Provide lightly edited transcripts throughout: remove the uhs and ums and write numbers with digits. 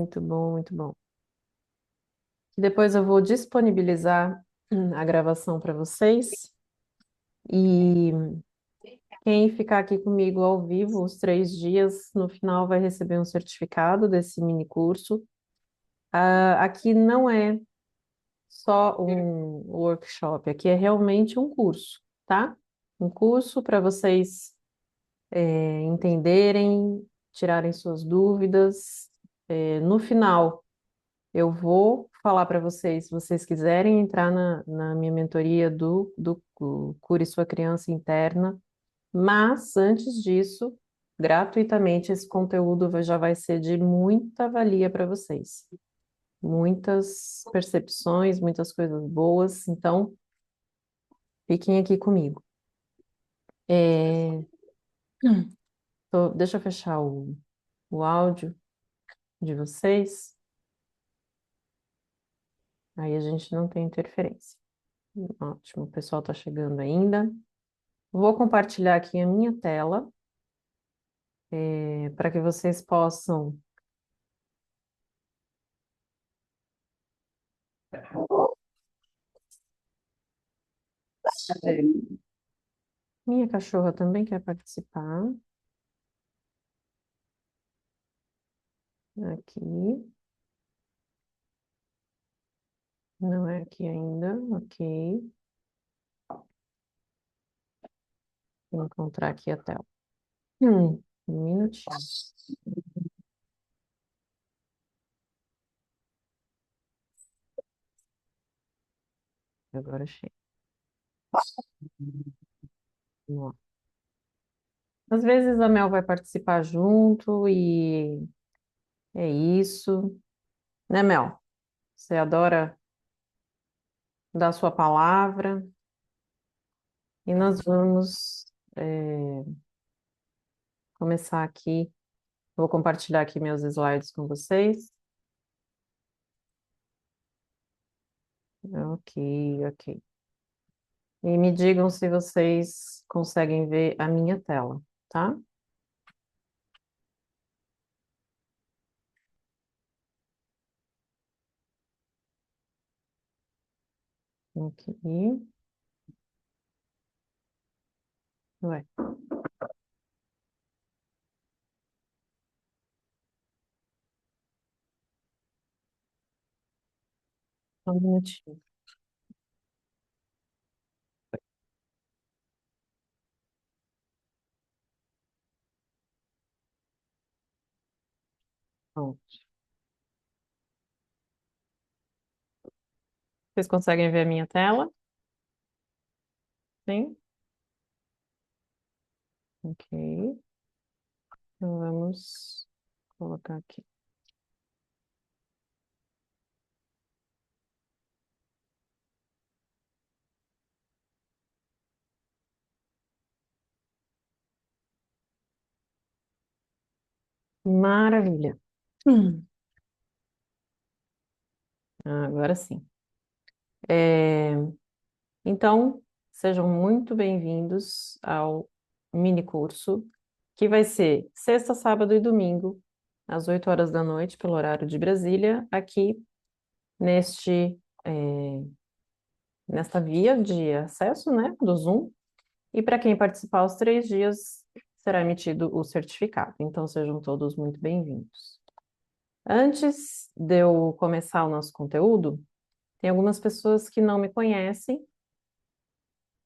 Muito bom, muito bom. Depois eu vou disponibilizar a gravação para vocês. E quem ficar aqui comigo ao vivo os 3 dias, no final vai receber um certificado desse mini curso. Aqui não é só um workshop, aqui é realmente um curso, tá? Um curso para vocês entenderem, tirarem suas dúvidas. No final, eu vou falar para vocês, se vocês quiserem entrar na minha mentoria do Cure Sua Criança Interna, mas antes disso, gratuitamente, esse conteúdo já vai ser de muita valia para vocês. Muitas percepções, muitas coisas boas, então fiquem aqui comigo. É, deixa eu fechar o áudio de vocês, aí a gente não tem interferência. Ótimo, o pessoal está chegando ainda. Vou compartilhar aqui a minha tela, para que vocês possam. Minha cachorra também quer participar. Aqui. Não é aqui ainda. Ok. Vou encontrar aqui a tela. Um minutinho. Agora chega. Vamos lá. Às vezes a Mel vai participar junto e é isso. Né, Mel? Você adora dar sua palavra e nós vamos começar aqui. Vou compartilhar aqui meus slides com vocês. Ok, ok. E me digam se vocês conseguem ver a minha tela, tá? Aqui. Ué, só um minutinho. Pronto. Vocês conseguem ver a minha tela? Sim? Ok. Então vamos colocar aqui. Maravilha. Hum. Agora sim. É, Então, sejam muito bem-vindos ao mini curso, que vai ser sexta, sábado e domingo, às 8 horas da noite, pelo horário de Brasília, aqui neste, é, nesta via de acesso, né, do Zoom. E para quem participar os 3 dias, será emitido o certificado. Então, sejam todos muito bem-vindos. Antes de eu começar o nosso conteúdo, tem algumas pessoas que não me conhecem,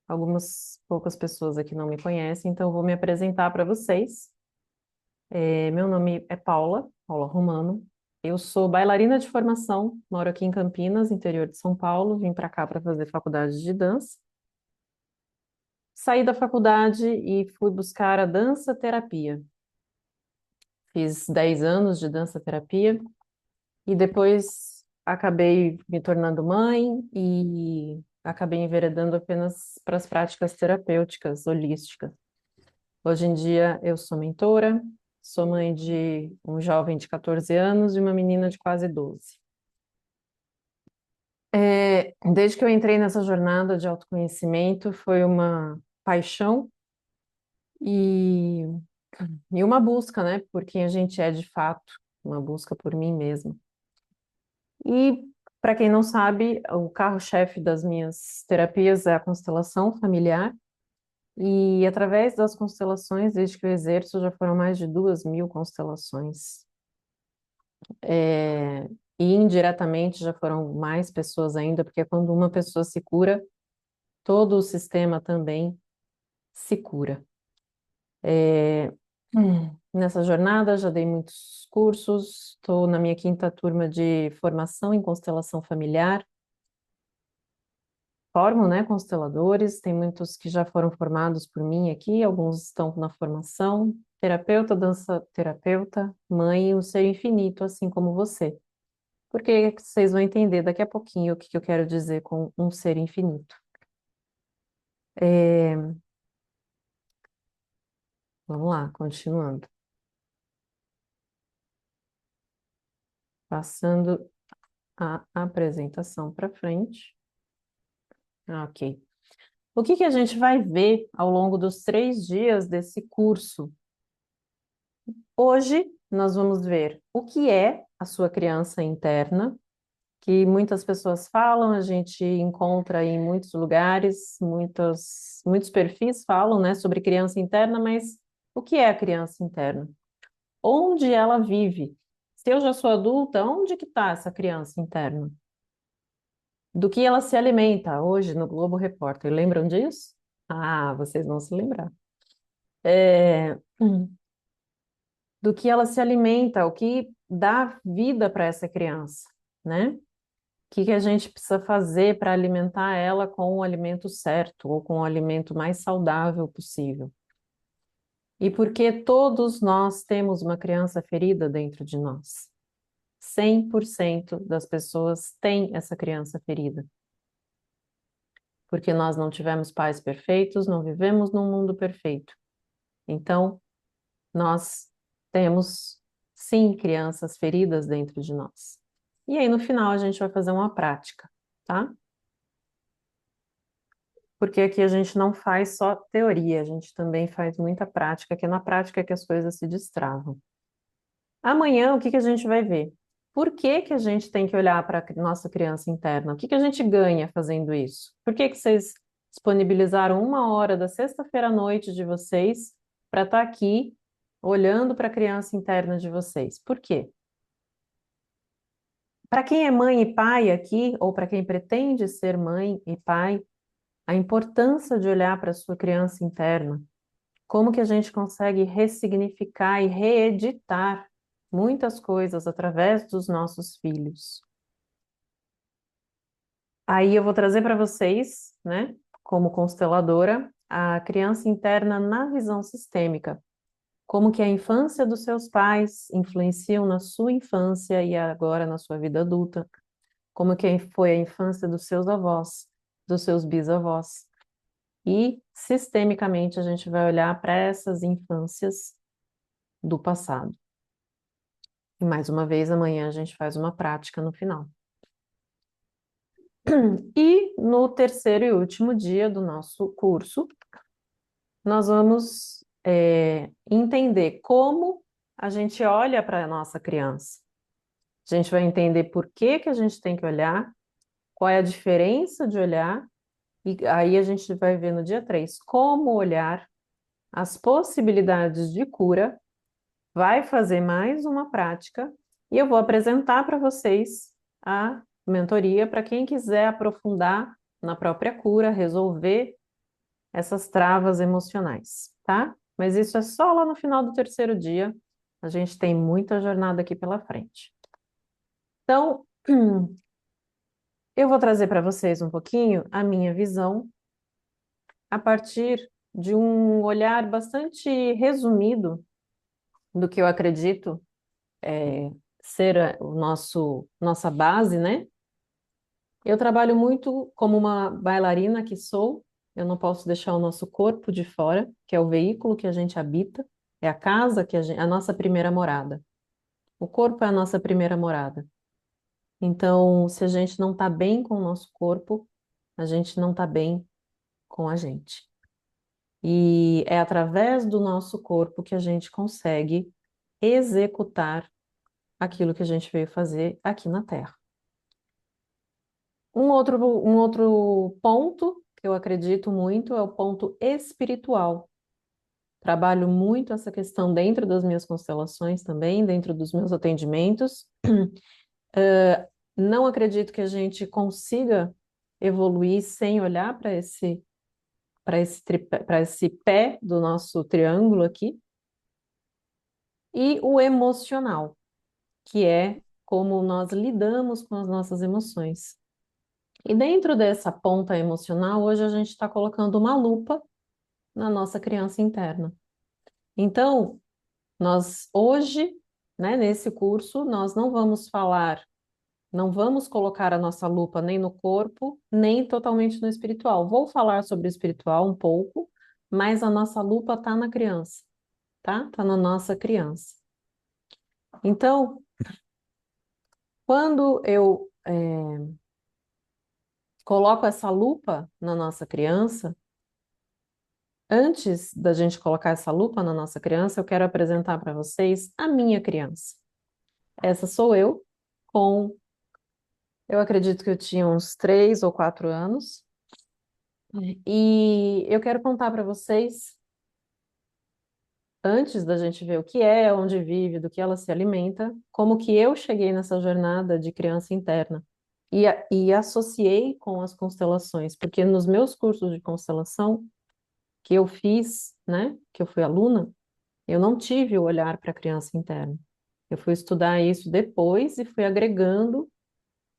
algumas poucas pessoas aqui não me conhecem, então eu vou me apresentar para vocês. Meu nome é Paula, Paula Romano. Eu sou bailarina de formação, moro aqui em Campinas, interior de São Paulo, vim para cá para fazer faculdade de dança. Saí da faculdade e fui buscar a dança terapia. Fiz 10 anos de dança terapia e depois acabei me tornando mãe e acabei enveredando apenas para as práticas terapêuticas holísticas. Hoje em dia eu sou mentora, sou mãe de um jovem de 14 anos e uma menina de quase 12. Desde que eu entrei nessa jornada de autoconhecimento, foi uma paixão e, e uma busca, né, por quem a gente é de fato. uma busca por mim mesma. E, para quem não sabe, o carro-chefe das minhas terapias é a constelação familiar. E através das constelações, desde que eu exerço, já foram mais de 2.000 constelações. E indiretamente já foram mais pessoas ainda, porque quando uma pessoa se cura, todo o sistema também se cura. Nessa jornada já dei muitos cursos, estou na minha 5ª turma de formação em constelação familiar. Formo, né, consteladores, tem muitos que já foram formados por mim aqui, alguns estão na formação. Terapeuta, dança terapeuta, mãe, um ser infinito, assim como você. Porque vocês vão entender daqui a pouquinho o que eu quero dizer com um ser infinito. Vamos lá, continuando. Passando a apresentação para frente. Ok. O que a gente vai ver ao longo dos 3 dias desse curso? Hoje nós vamos ver o que é a sua criança interna, que muitas pessoas falam, a gente encontra em muitos lugares, muitos perfis falam, né, sobre criança interna, mas o que é a criança interna? Onde ela vive? Se eu já sou adulta, onde que está essa criança interna? Do que ela se alimenta hoje no Globo Repórter? Lembram disso? Ah, vocês vão se lembrar. É, do que ela se alimenta, o que dá vida para essa criança, né? O que a gente precisa fazer para alimentar ela com o alimento certo ou com o alimento mais saudável possível? E por que todos nós temos uma criança ferida dentro de nós? 100% das pessoas têm essa criança ferida. Porque nós não tivemos pais perfeitos, não vivemos num mundo perfeito. Então, nós temos, sim, crianças feridas dentro de nós. E aí, no final, a gente vai fazer uma prática, tá? Porque aqui a gente não faz só teoria, a gente também faz muita prática, que é na prática que as coisas se destravam. Amanhã, o que a gente vai ver? Por que a gente tem que olhar para a nossa criança interna? O que a gente ganha fazendo isso? Por que vocês disponibilizaram 1 hora da sexta-feira à noite de vocês para estar aqui olhando para a criança interna de vocês? Por quê? Para quem é mãe e pai aqui, ou para quem pretende ser mãe e pai, a importância de olhar para a sua criança interna, como que a gente consegue ressignificar e reeditar muitas coisas através dos nossos filhos. Aí eu vou trazer para vocês, né, como consteladora, a criança interna na visão sistêmica. Como que a infância dos seus pais influenciam na sua infância e agora na sua vida adulta. Como que foi a infância dos seus avós, dos seus bisavós. E, sistemicamente, a gente vai olhar para essas infâncias do passado. E, mais uma vez, amanhã a gente faz uma prática no final. E, no terceiro e último dia do nosso curso, nós vamos entender como a gente olha para a nossa criança. A gente vai entender por que a gente tem que olhar, qual é a diferença de olhar, e aí a gente vai ver no dia 3 como olhar, as possibilidades de cura, vai fazer mais uma prática e eu vou apresentar para vocês a mentoria para quem quiser aprofundar na própria cura, resolver essas travas emocionais, tá? Mas isso é só lá no final do terceiro dia. A gente tem muita jornada aqui pela frente. Então, eu vou trazer para vocês um pouquinho a minha visão a partir de um olhar bastante resumido do que eu acredito ser o nossa base, né? Eu trabalho muito como uma bailarina que sou, eu não posso deixar o nosso corpo de fora, que é o veículo que a gente habita, é a casa que a nossa primeira morada. O corpo é a nossa primeira morada. Então, se a gente não está bem com o nosso corpo, a gente não está bem com a gente. E é através do nosso corpo que a gente consegue executar aquilo que a gente veio fazer aqui na Terra. Um outro ponto que eu acredito muito é o ponto espiritual. Trabalho muito essa questão dentro das minhas constelações também, dentro dos meus atendimentos. Não acredito que a gente consiga evoluir sem olhar para esse pé do nosso triângulo aqui. E o emocional, que é como nós lidamos com as nossas emoções. E dentro dessa ponta emocional, hoje a gente está colocando uma lupa na nossa criança interna. Então, nós hoje, né, nesse curso, nós não vamos falar, não vamos colocar a nossa lupa nem no corpo, nem totalmente no espiritual. Vou falar sobre o espiritual um pouco, mas a nossa lupa está na criança, tá? Está na nossa criança. Então, quando eu coloco essa lupa na nossa criança, antes da gente colocar essa lupa na nossa criança, eu quero apresentar para vocês a minha criança. Essa sou eu, eu acredito que eu tinha uns 3 ou 4 anos, e eu quero contar para vocês, antes da gente ver o que é, onde vive, do que ela se alimenta, como que eu cheguei nessa jornada de criança interna. E associei com as constelações, porque nos meus cursos de constelação, que eu fiz, né, que eu fui aluna, eu não tive o olhar para a criança interna. Eu fui estudar isso depois e fui agregando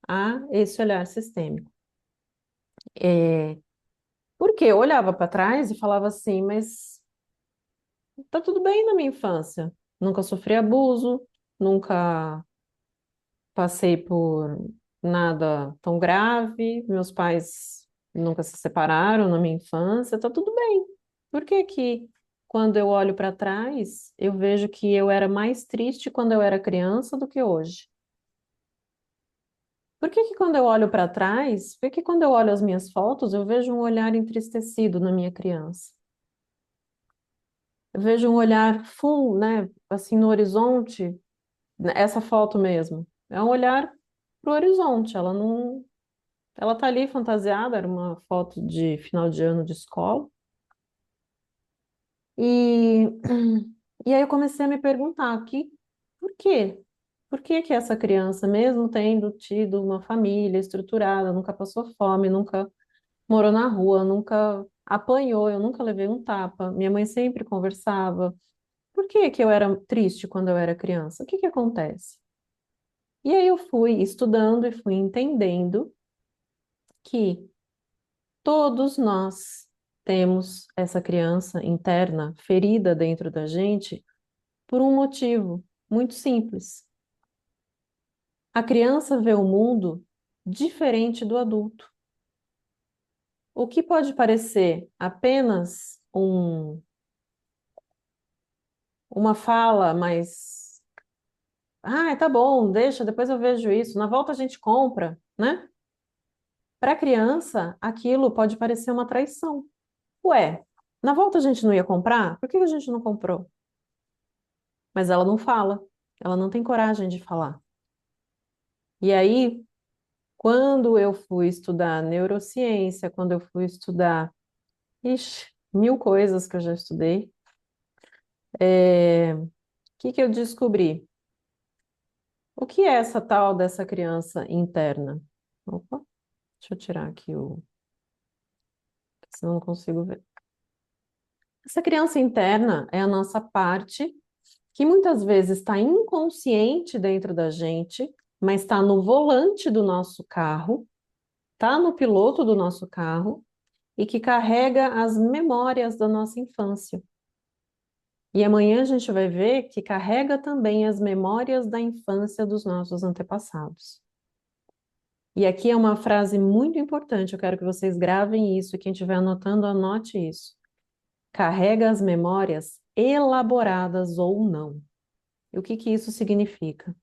a esse olhar sistêmico. Porque eu olhava para trás e falava assim, mas tá tudo bem na minha infância. Nunca sofri abuso, nunca passei por nada tão grave, meus pais nunca se separaram na minha infância, tá tudo bem. Por que que quando eu olho para trás, eu vejo que eu era mais triste quando eu era criança do que hoje? Por que que quando eu olho para trás, por que que quando eu olho as minhas fotos, eu vejo um olhar entristecido na minha criança? Eu vejo um olhar full, né, assim no horizonte, essa foto mesmo. É um olhar pro horizonte, ela não, ela tá ali fantasiada, era uma foto de final de ano de escola. E e aí eu comecei a me perguntar por quê? Por que que essa criança, mesmo tendo tido uma família estruturada, nunca passou fome, nunca morou na rua, nunca apanhou, eu nunca levei um tapa, minha mãe sempre conversava. Por que que eu era triste quando eu era criança? O que que acontece? E aí eu fui estudando e fui entendendo que todos nós temos essa criança interna ferida dentro da gente por um motivo muito simples. A criança vê o mundo diferente do adulto. O que pode parecer apenas uma fala, mas tá bom, deixa, depois eu vejo isso. Na volta a gente compra, né? Para a criança, aquilo pode parecer uma traição. Ué, na volta a gente não ia comprar? Por que a gente não comprou? Mas ela não fala, ela não tem coragem de falar. E aí, quando eu fui estudar neurociência, quando eu fui estudar, mil coisas que eu já estudei, o que eu descobri? O que é essa tal dessa criança interna? Opa, deixa eu tirar aqui senão eu não consigo ver. Essa criança interna é a nossa parte que muitas vezes está inconsciente dentro da gente, mas está no volante do nosso carro, está no piloto do nosso carro e que carrega as memórias da nossa infância. E amanhã a gente vai ver que carrega também as memórias da infância dos nossos antepassados. E aqui é uma frase muito importante, eu quero que vocês gravem isso e quem estiver anotando, anote isso. Carrega as memórias elaboradas ou não. E o que que isso significa?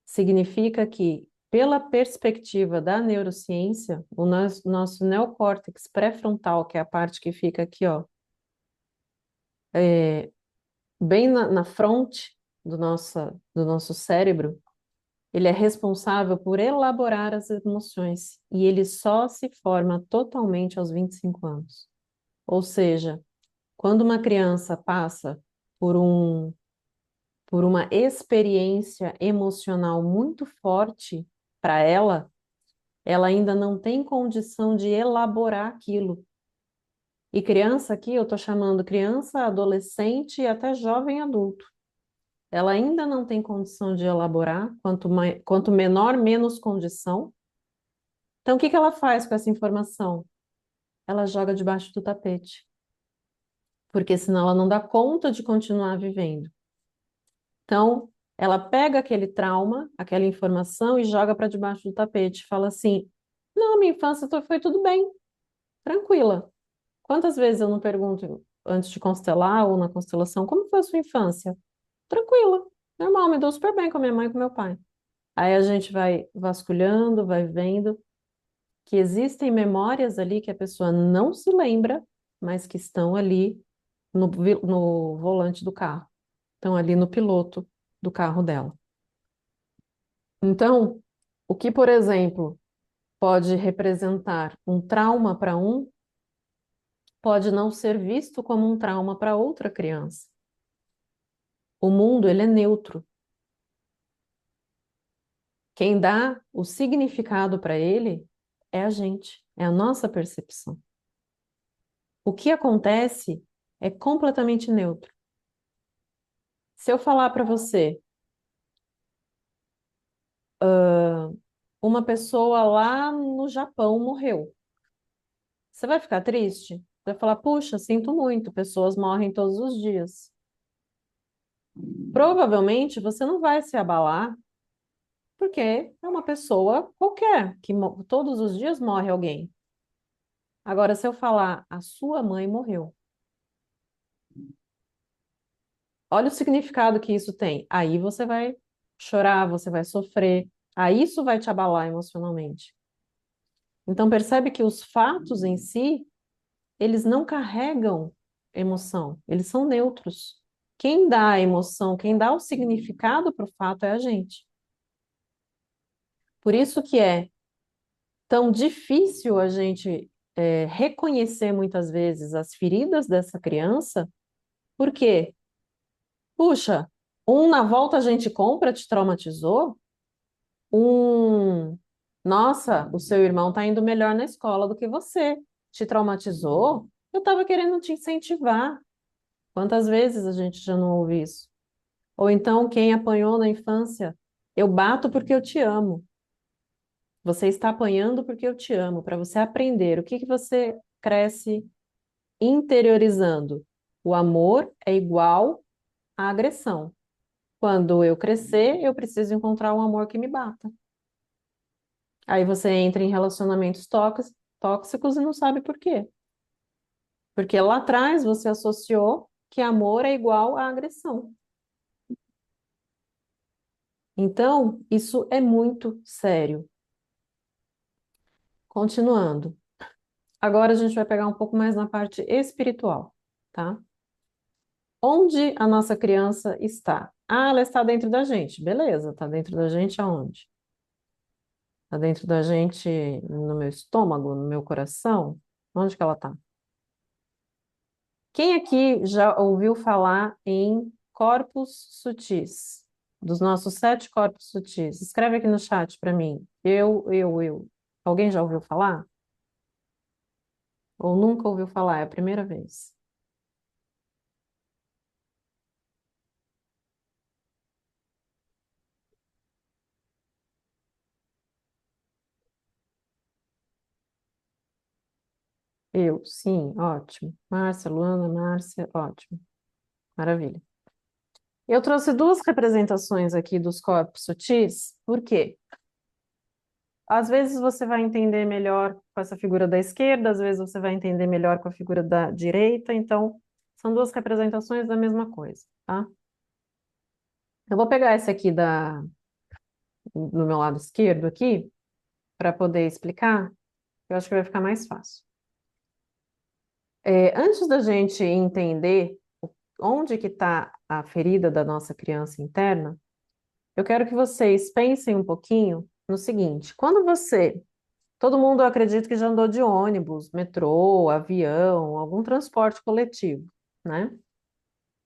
Significa que, pela perspectiva da neurociência, o nosso neocórtex pré-frontal, que é a parte que fica aqui, ó, bem na fronte, do nosso cérebro, ele é responsável por elaborar as emoções e ele só se forma totalmente aos 25 anos. Ou seja, quando uma criança passa por por uma experiência emocional muito forte para ela ainda não tem condição de elaborar aquilo. E criança aqui, eu estou chamando criança, adolescente e até jovem adulto. Ela ainda não tem condição de elaborar, quanto menor, menos condição. Então, o que que ela faz com essa informação? Ela joga debaixo do tapete, porque senão ela não dá conta de continuar vivendo. Então, ela pega aquele trauma, aquela informação e joga para debaixo do tapete. Fala assim: não, minha infância foi tudo bem, tranquila. Quantas vezes eu não pergunto antes de constelar ou na constelação, como foi a sua infância? Tranquila, normal, me dou super bem com a minha mãe e com meu pai. Aí a gente vai vasculhando, vai vendo que existem memórias ali que a pessoa não se lembra, mas que estão ali no volante do carro, estão ali no piloto do carro dela. Então, o que, por exemplo, pode representar um trauma para um, pode não ser visto como um trauma para outra criança. O mundo, ele é neutro. Quem dá o significado para ele é a gente, é a nossa percepção. O que acontece é completamente neutro. Se eu falar para você, uma pessoa lá no Japão morreu, você vai ficar triste? Você vai falar, puxa, sinto muito, pessoas morrem todos os dias. Provavelmente você não vai se abalar, porque é uma pessoa qualquer, que todos os dias morre alguém. Agora, se eu falar, a sua mãe morreu, olha o significado que isso tem. Aí você vai chorar, você vai sofrer, aí isso vai te abalar emocionalmente. Então, percebe que os fatos em si, eles não carregam emoção, eles são neutros. Quem dá a emoção, quem dá o significado para o fato é a gente. Por isso que é tão difícil a gente reconhecer muitas vezes as feridas dessa criança, porque, puxa, na volta a gente compra te traumatizou, nossa, o seu irmão está indo melhor na escola do que você, te traumatizou? Eu estava querendo te incentivar. Quantas vezes a gente já não ouve isso? Ou então, quem apanhou na infância, eu bato porque eu te amo. Você está apanhando porque eu te amo, para você aprender. O que que você cresce interiorizando? O amor é igual à agressão. Quando eu crescer, eu preciso encontrar um amor que me bata. Aí você entra em relacionamentos tóxicos e não sabe por quê. Porque lá atrás você associou que amor é igual à agressão. Então, isso é muito sério. Continuando. Agora a gente vai pegar um pouco mais na parte espiritual, tá? Onde a nossa criança está? Ah, ela está dentro da gente. Beleza, está dentro da gente aonde? Está dentro da gente no meu estômago, no meu coração? Onde que ela está? Quem aqui já ouviu falar em corpos sutis? Dos nossos 7 corpos sutis. Escreve aqui no chat para mim. Eu. Alguém já ouviu falar? Ou nunca ouviu falar? É a primeira vez. Eu, sim, ótimo. Márcia, Luana, Márcia, ótimo. Maravilha. Eu trouxe 2 representações aqui dos corpos sutis, por quê? Às vezes você vai entender melhor com essa figura da esquerda, às vezes você vai entender melhor com a figura da direita, então são 2 representações da mesma coisa, tá? Eu vou pegar esse aqui no meu lado esquerdo aqui, para poder explicar, eu acho que vai ficar mais fácil. Antes da gente entender onde que está a ferida da nossa criança interna, eu quero que vocês pensem um pouquinho no seguinte: todo mundo, eu acredito que já andou de ônibus, metrô, avião, algum transporte coletivo, né?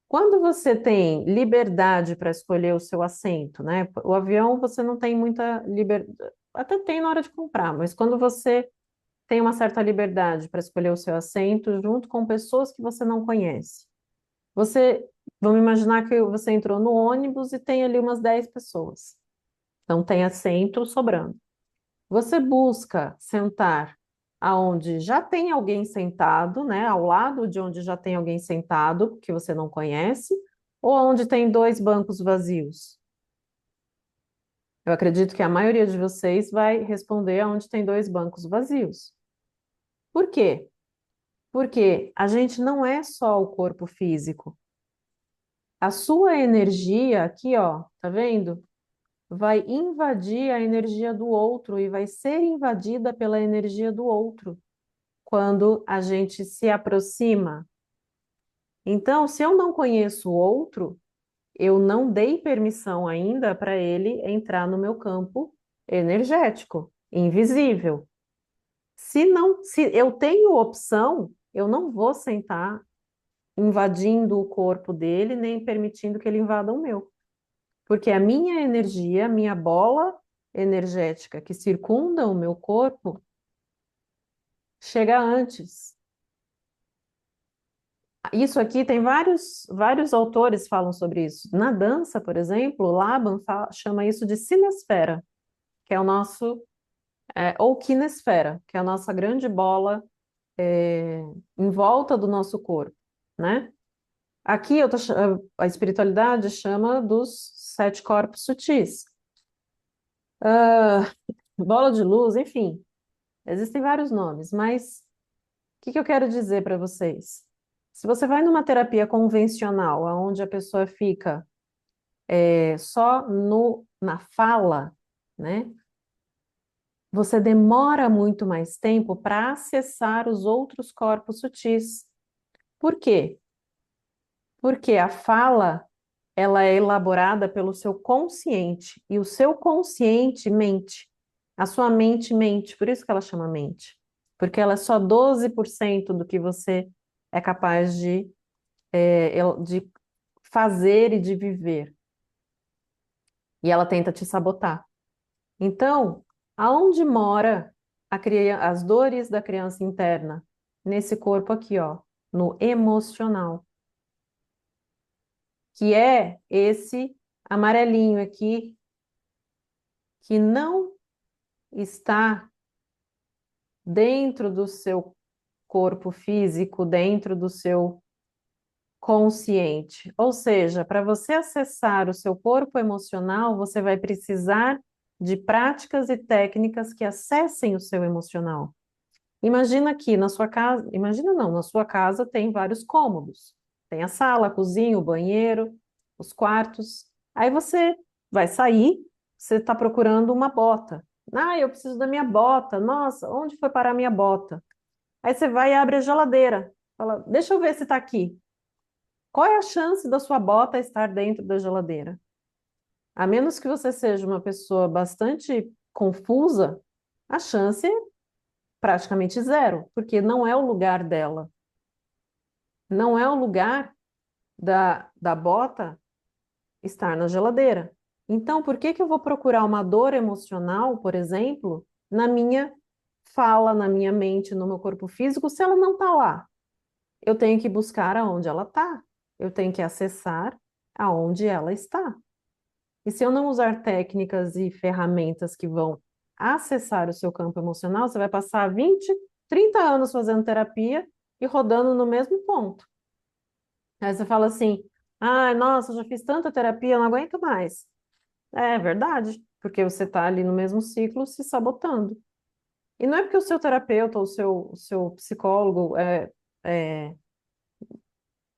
Quando você tem liberdade para escolher o seu assento, né? O avião você não tem muita liberdade, até tem na hora de comprar, mas quando você tem uma certa liberdade para escolher o seu assento junto com pessoas que você não conhece. Você, vamos imaginar que você entrou no ônibus e tem ali umas 10 pessoas. Então tem assento sobrando. Você busca sentar aonde já tem alguém sentado, né, ao lado de onde já tem alguém sentado que você não conhece, ou onde tem dois bancos vazios? Eu acredito que a maioria de vocês vai responder aonde tem dois bancos vazios. Por quê? Porque a gente não é só o corpo físico. A sua energia aqui, ó, tá vendo? Vai invadir a energia do outro e vai ser invadida pela energia do outro quando a gente se aproxima. Então, se eu não conheço o outro, eu não dei permissão ainda para ele entrar no meu campo energético, invisível. Se eu tenho opção, eu não vou sentar invadindo o corpo dele, nem permitindo que ele invada o meu. Porque a minha energia, a minha bola energética que circunda o meu corpo, chega antes. Isso aqui tem vários autores falam sobre isso. Na dança, por exemplo, Laban chama isso de sinesfera, que é o nosso, ou kinesfera, que é a nossa grande bola é, em volta do nosso corpo, né? Aqui a espiritualidade chama dos sete corpos sutis. Ah, bola de luz, enfim, existem vários nomes, mas o que que eu quero dizer para vocês? Se você vai numa terapia convencional, onde a pessoa fica só na fala, né? Você demora muito mais tempo para acessar os outros corpos sutis. Por quê? Porque a fala, ela é elaborada pelo seu consciente, e o seu consciente mente. A sua mente mente, por isso que ela chama mente. Porque ela é só 12% do que você é capaz de fazer e de viver. E ela tenta te sabotar. Então, aonde mora as dores da criança interna? Nesse corpo aqui, ó, no emocional, que é esse amarelinho aqui que não está dentro do seu corpo físico, dentro do seu consciente. Ou seja, para você acessar o seu corpo emocional, você vai precisar de práticas e técnicas que acessem o seu emocional. Imagina aqui na sua casa, imagina não, na sua casa tem vários cômodos. Tem a sala, a cozinha, o banheiro, os quartos. Aí você vai sair, você está procurando uma bota. Ah, eu preciso da minha bota. Nossa, onde foi parar a minha bota? Aí você vai e abre a geladeira. Fala, deixa eu ver se está aqui. Qual é a chance da sua bota estar dentro da geladeira? A menos que você seja uma pessoa bastante confusa, a chance é praticamente zero, porque não é o lugar dela. Não é o lugar da bota estar na geladeira. Então, por que que eu vou procurar uma dor emocional, por exemplo, na minha fala, na minha mente, no meu corpo físico, se ela não está lá? Eu tenho que buscar aonde ela está. Eu tenho que acessar aonde ela está. E se eu não usar técnicas e ferramentas que vão acessar o seu campo emocional, você vai passar 20, 30 anos fazendo terapia e rodando no mesmo ponto. Aí você fala assim: ah, nossa, eu já fiz tanta terapia, eu não aguento mais. É verdade, porque você está ali no mesmo ciclo se sabotando. E não é porque o seu terapeuta ou o seu psicólogo é,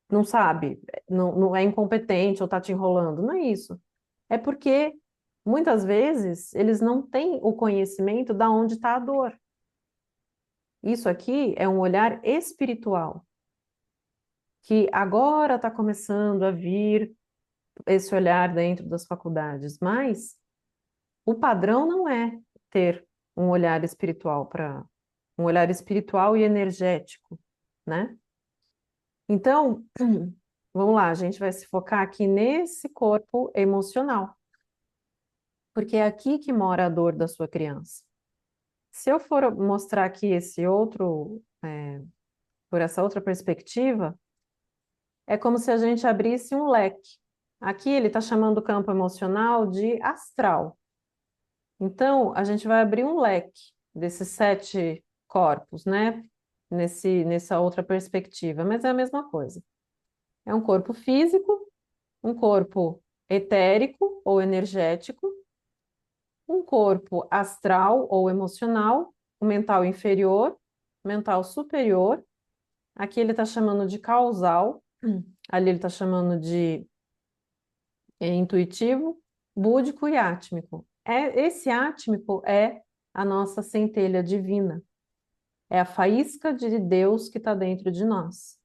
não sabe, não é incompetente ou está te enrolando, não é isso. É porque muitas vezes eles não têm o conhecimento da onde está a dor. Isso aqui é um olhar espiritual, que agora está começando a vir esse olhar dentro das faculdades, mas o padrão não é ter um olhar espiritual para um olhar espiritual e energético, né? Então, vamos lá, a gente vai se focar aqui nesse corpo emocional, porque é aqui que mora a dor da sua criança. Se eu for mostrar aqui esse outro, por essa outra perspectiva, é como se a gente abrisse um leque. Aqui ele está chamando o campo emocional de astral. Então, a gente vai abrir um leque desses 7 corpos, né? Nessa outra perspectiva, mas é a mesma coisa. É um corpo físico, um corpo etérico ou energético, um corpo astral ou emocional, o mental inferior, mental superior. Aqui ele está chamando de causal, ali ele está chamando de intuitivo, búdico e átmico. Esse átmico é a nossa centelha divina, é a faísca de Deus que está dentro de nós.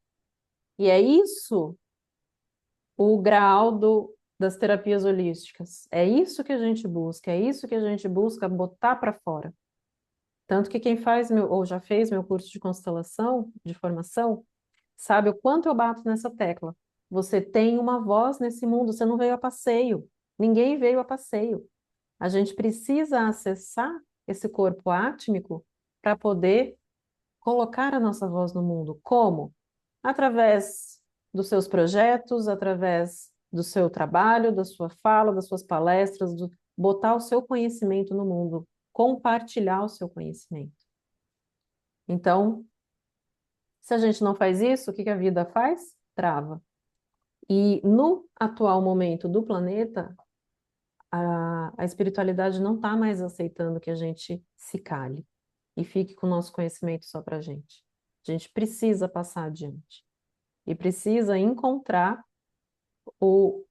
E é isso o grau das terapias holísticas. É isso que a gente busca, é isso que a gente busca botar para fora. Tanto que quem faz ou já fez meu curso de constelação, de formação, sabe o quanto eu bato nessa tecla. Você tem uma voz nesse mundo, você não veio a passeio. Ninguém veio a passeio. A gente precisa acessar esse corpo átmico para poder colocar a nossa voz no mundo. Como? Através dos seus projetos, através do seu trabalho, da sua fala, das suas palestras, botar o seu conhecimento no mundo, compartilhar o seu conhecimento. Então, se a gente não faz isso, o que a vida faz? Trava. E no atual momento do planeta, a espiritualidade não está mais aceitando que a gente se cale e fique com o nosso conhecimento só para a gente. A gente precisa passar adiante e precisa encontrar o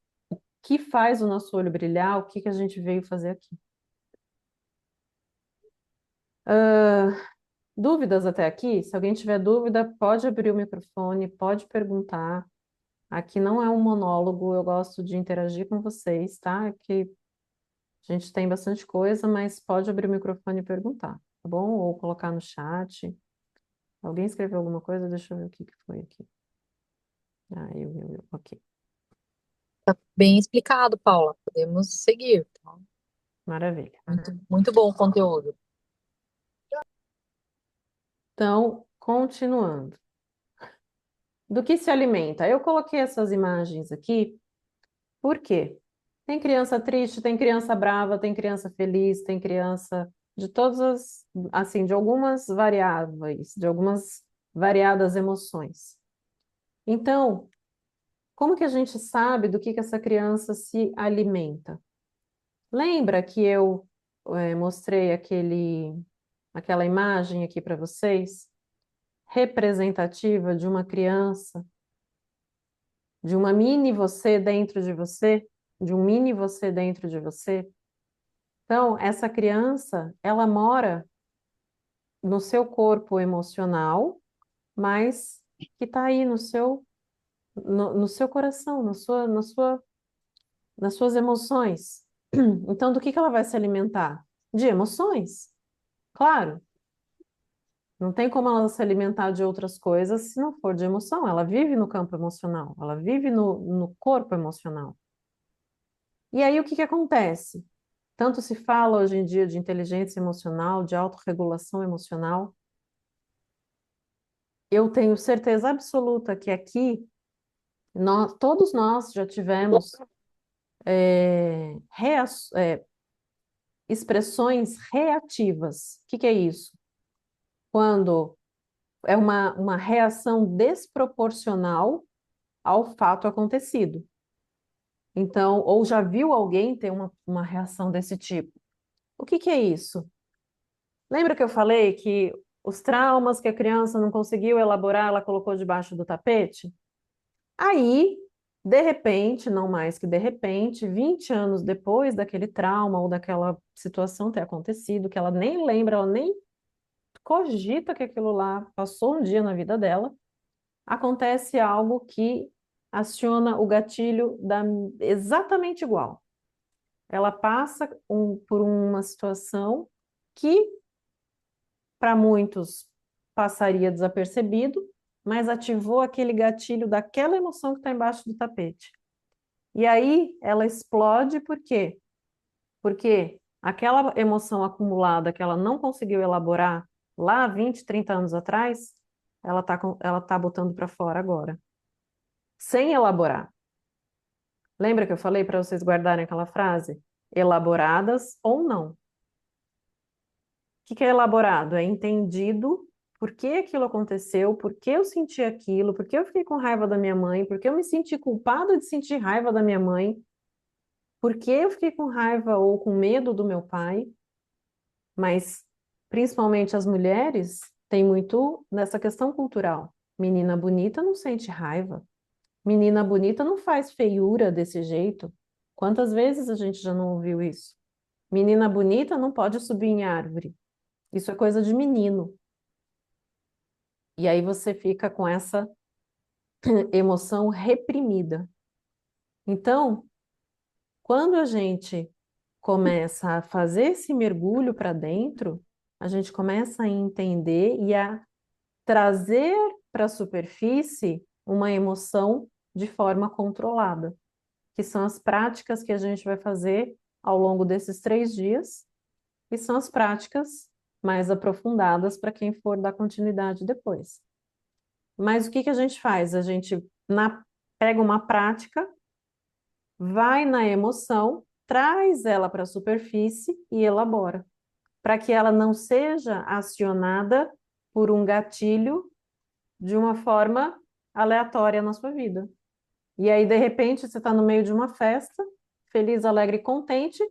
que faz o nosso olho brilhar, o que a gente veio fazer aqui. Dúvidas até aqui? Se alguém tiver dúvida, pode abrir o microfone, pode perguntar. Aqui não é um monólogo, eu gosto de interagir com vocês, tá? Aqui a gente tem bastante coisa, mas pode abrir o microfone e perguntar, tá bom? Ou colocar no chat. Alguém escreveu alguma coisa? Deixa eu ver o que foi aqui. Ah, ok. Tá bem explicado, Paula. Podemos seguir, tá? Maravilha. Muito bom o conteúdo. Então, continuando. Do que se alimenta? Eu coloquei essas imagens aqui, por quê? Tem criança triste, tem criança brava, tem criança feliz, tem criança de todas as, assim, de algumas variáveis, de algumas variadas emoções. Então, como que a gente sabe do que essa criança se alimenta? Lembra que eu mostrei aquela imagem aqui para vocês, representativa de uma criança, de uma mini você dentro de você, de um mini você dentro de você? Então, essa criança, ela mora no seu corpo emocional, mas que está aí no seu coração, nas suas emoções. Então, do que ela vai se alimentar? De emoções, claro. Não tem como ela se alimentar de outras coisas se não for de emoção. Ela vive no campo emocional, ela vive no corpo emocional. E aí, o que acontece? Tanto se fala hoje em dia de inteligência emocional, de autorregulação emocional. Eu tenho certeza absoluta que aqui todos nós já tivemos expressões reativas. O que é isso? Quando é uma reação desproporcional ao fato acontecido. Então, ou já viu alguém ter uma reação desse tipo? O que é isso? Lembra que eu falei que os traumas que a criança não conseguiu elaborar, ela colocou debaixo do tapete? Aí, de repente, não mais que de repente, 20 anos depois daquele trauma ou daquela situação ter acontecido, que ela nem lembra, ela nem cogita que aquilo lá passou um dia na vida dela, acontece algo que aciona o gatilho exatamente igual. Ela passa por uma situação que, para muitos, passaria desapercebido, mas ativou aquele gatilho daquela emoção que está embaixo do tapete. E aí ela explode, por quê? Porque aquela emoção acumulada que ela não conseguiu elaborar lá 20, 30 anos atrás, ela tá botando para fora agora, sem elaborar. Lembra que eu falei para vocês guardarem aquela frase? Elaboradas ou não. O que é elaborado? É entendido por que aquilo aconteceu, por que eu senti aquilo, por que eu fiquei com raiva da minha mãe, por que eu me senti culpado de sentir raiva da minha mãe, por que eu fiquei com raiva ou com medo do meu pai. Mas, principalmente as mulheres, têm muito nessa questão cultural. Menina bonita não sente raiva. Menina bonita não faz feiura desse jeito. Quantas vezes a gente já não ouviu isso? Menina bonita não pode subir em árvore. Isso é coisa de menino. E aí você fica com essa emoção reprimida. Então, quando a gente começa a fazer esse mergulho para dentro, a gente começa a entender e a trazer para a superfície uma emoção de forma controlada, que são as práticas que a gente vai fazer ao longo desses 3 dias, e são as práticas mais aprofundadas para quem for dar continuidade depois. Mas o que que a gente faz? A gente pega uma prática, vai na emoção, traz ela para a superfície e elabora, para que ela não seja acionada por um gatilho de uma forma aleatória na sua vida. E aí, de repente, você está no meio de uma festa, feliz, alegre e contente,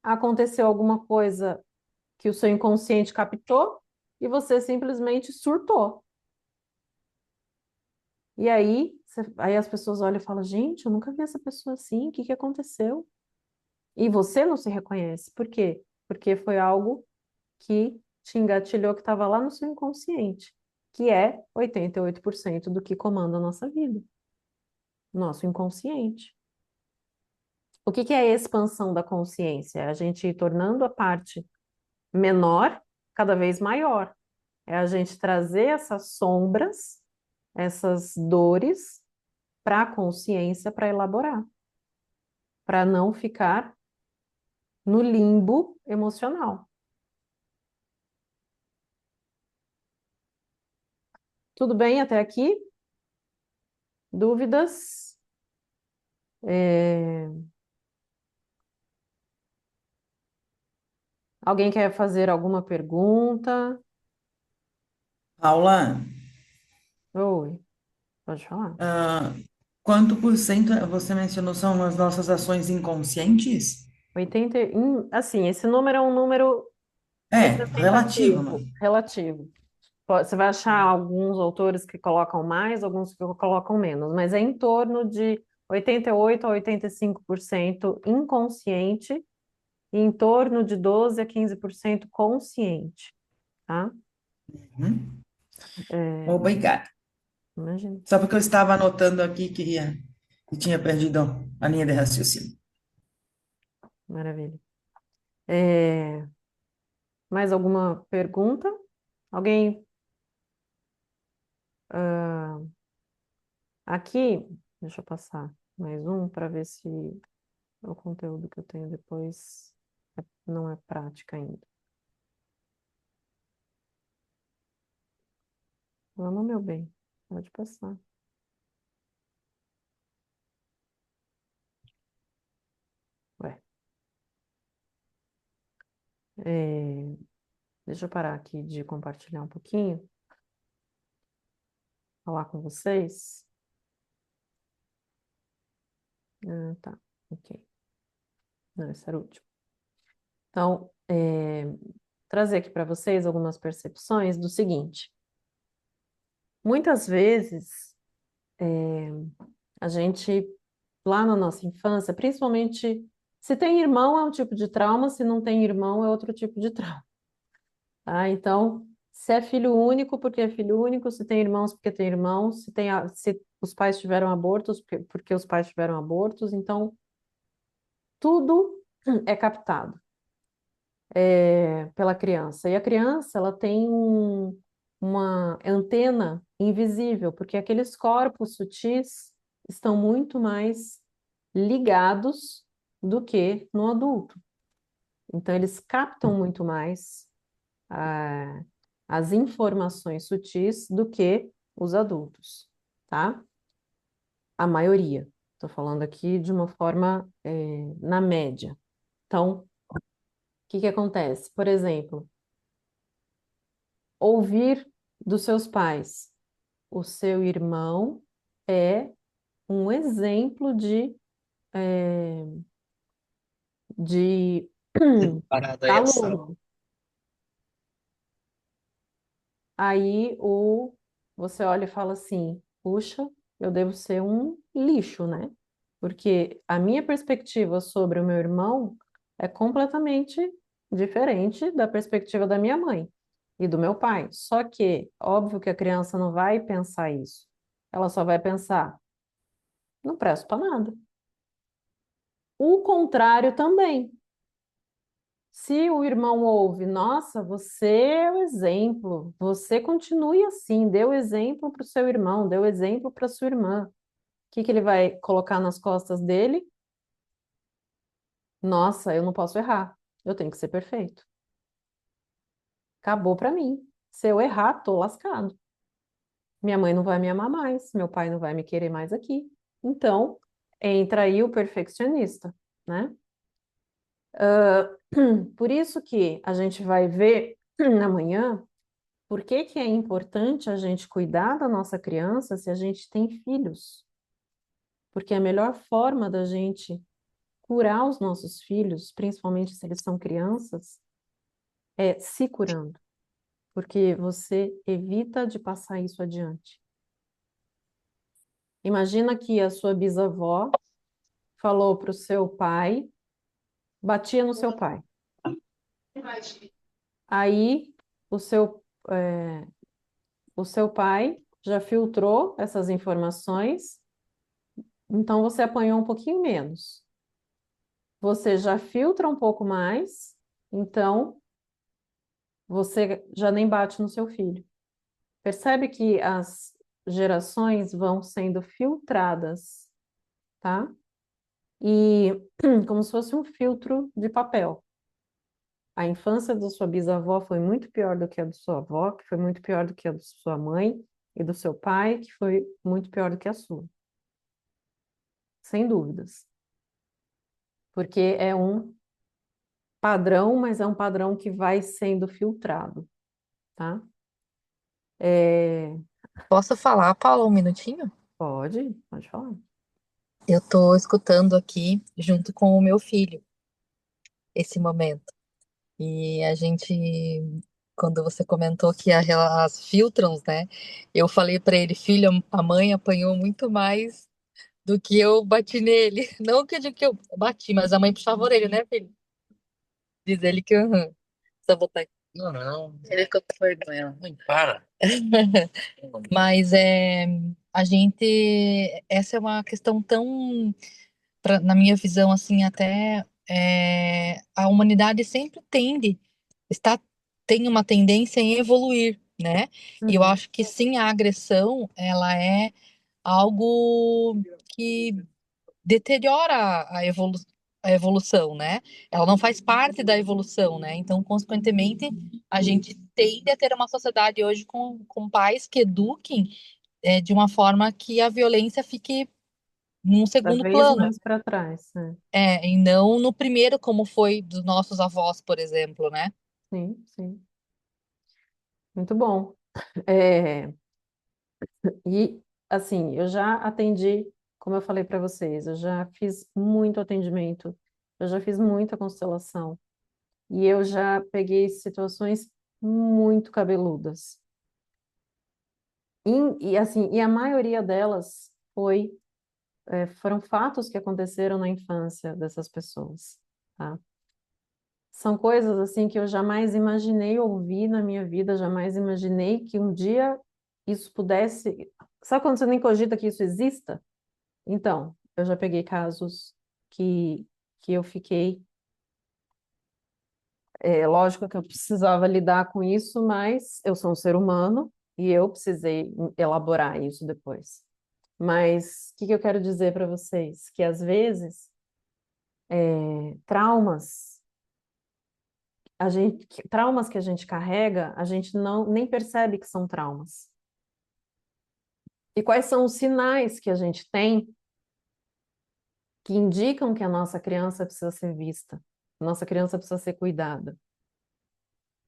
aconteceu alguma coisa que o seu inconsciente captou e você simplesmente surtou. E aí, aí as pessoas olham e falam: gente, eu nunca vi essa pessoa assim, o que que aconteceu? E você não se reconhece. Por quê? Porque foi algo que te engatilhou, que estava lá no seu inconsciente, que é 88% do que comanda a nossa vida, nosso inconsciente. O que que é a expansão da consciência? É a gente ir tornando a parte menor cada vez maior. É a gente trazer essas sombras, essas dores para a consciência para elaborar, para não ficar no limbo emocional. Tudo bem até aqui? Dúvidas? É, Alguém quer fazer alguma pergunta? Paula, Oi, pode falar. ah, quanto por cento você mencionou são as nossas ações inconscientes? 80, assim, esse número é um número É, relativa, representativo, mano. relativo. Você vai achar alguns autores que colocam mais, alguns que colocam menos, mas é em torno de 88 a 85% inconsciente e em torno de 12 a 15% consciente, tá? Uhum. É, Obrigada. imagina, Só porque eu estava anotando aqui que tinha perdido a linha de raciocínio. maravilha. É, mais alguma pergunta? Alguém ah, aqui? Deixa eu passar mais um para ver se o conteúdo que eu tenho depois não é prática ainda. Vamos, meu bem, pode passar. Ué, é, deixa eu parar aqui de compartilhar um pouquinho, falar com vocês. Ah, tá, ok. Não, esse era o último. Então, trazer aqui para vocês algumas percepções do seguinte. Muitas vezes, a gente, lá na nossa infância, principalmente se tem irmão é um tipo de trauma, se não tem irmão é outro tipo de trauma, tá? Então, Se é filho único, porque é filho único, se tem irmãos, porque tem irmãos, se os pais tiveram abortos, porque os pais tiveram abortos, então tudo é captado pela criança. E a criança, ela tem uma antena invisível, porque aqueles corpos sutis estão muito mais ligados do que no adulto. Então, eles captam muito mais ah, as informações sutis do que os adultos, tá? A maioria. Estou falando aqui de uma forma, na média. Então, o que que acontece? Por exemplo, ouvir dos seus pais. O seu irmão é um exemplo de Parada aí essa. calor. Aí você olha e fala assim: puxa, eu devo ser um lixo, né? Porque a minha perspectiva sobre o meu irmão é completamente diferente da perspectiva da minha mãe e do meu pai. Só que, óbvio que a criança não vai pensar isso. Ela só vai pensar: não presto para nada. O contrário também. Se o irmão ouve, nossa, você é o exemplo, você continue assim, dê o exemplo para o seu irmão, dê o exemplo para sua irmã. O que que ele vai colocar nas costas dele? Nossa, eu não posso errar, eu tenho que ser perfeito. Acabou para mim. Se eu errar, tô lascado. Minha mãe não vai me amar mais, meu pai não vai me querer mais aqui. Então, entra aí o perfeccionista, né? Por isso que a gente vai ver amanhã. Por que que é importante a gente cuidar da nossa criança se a gente tem filhos? Porque a melhor forma da gente curar os nossos filhos, principalmente se eles são crianças, é se curando, porque você evita de passar isso adiante. Imagina que a sua bisavó falou para o seu pai, batia no seu pai. Aí o seu, é, o seu pai já filtrou essas informações, então você apanhou um pouquinho menos. Você já filtra um pouco mais, então você já nem bate no seu filho. Percebe que as gerações vão sendo filtradas, tá? E como se fosse um filtro de papel. A infância da sua bisavó foi muito pior do que a da sua avó, que foi muito pior do que a da sua mãe e do seu pai, que foi muito pior do que a sua. Sem dúvidas. Porque é um padrão, mas é um padrão que vai sendo filtrado, tá? É, Posso falar, Paula, um minutinho? pode falar. Eu tô escutando aqui junto com o meu filho esse momento. E a gente, quando você comentou que as filtrams, né? Eu falei para ele, filho, a mãe apanhou muito mais do que eu bati nele. Não que eu digo que eu bati, mas a mãe puxava a orelha, né, filho? Diz ele que só botar aqui. Não, não. Ele ficou com vergonha. Mãe, para. Mas a gente, essa é uma questão tão, na minha visão, assim, até a humanidade sempre tem uma tendência em evoluir, né? E eu Uhum. acho que sim, a agressão, ela é algo que deteriora a evolução, né? Ela não faz parte da evolução, né? Então, consequentemente, a gente tende a ter uma sociedade hoje com pais que eduquem de uma forma que a violência fique num Cada segundo vez plano, mais para trás, né? e não no primeiro, como foi dos nossos avós, por exemplo, né? Sim, sim. Muito bom. É, e, assim, eu já atendi, como eu falei para vocês, eu já fiz muito atendimento, eu já fiz muita constelação, e eu já peguei situações muito cabeludas. E a maioria delas foram fatos que aconteceram na infância dessas pessoas, tá? São coisas assim que eu jamais imaginei ouvir na minha vida, jamais imaginei que um dia isso pudesse. Sabe quando você nem cogita que isso exista? Então, eu já peguei casos que, que eu fiquei. É lógico que eu precisava lidar com isso, mas eu sou um ser humano e eu precisei elaborar isso depois. Mas o que que eu quero dizer para vocês? Que às vezes, traumas, traumas que a gente carrega, a gente não nem percebe que são traumas. E quais são os sinais que a gente tem que indicam que a nossa criança precisa ser vista, a nossa criança precisa ser cuidada?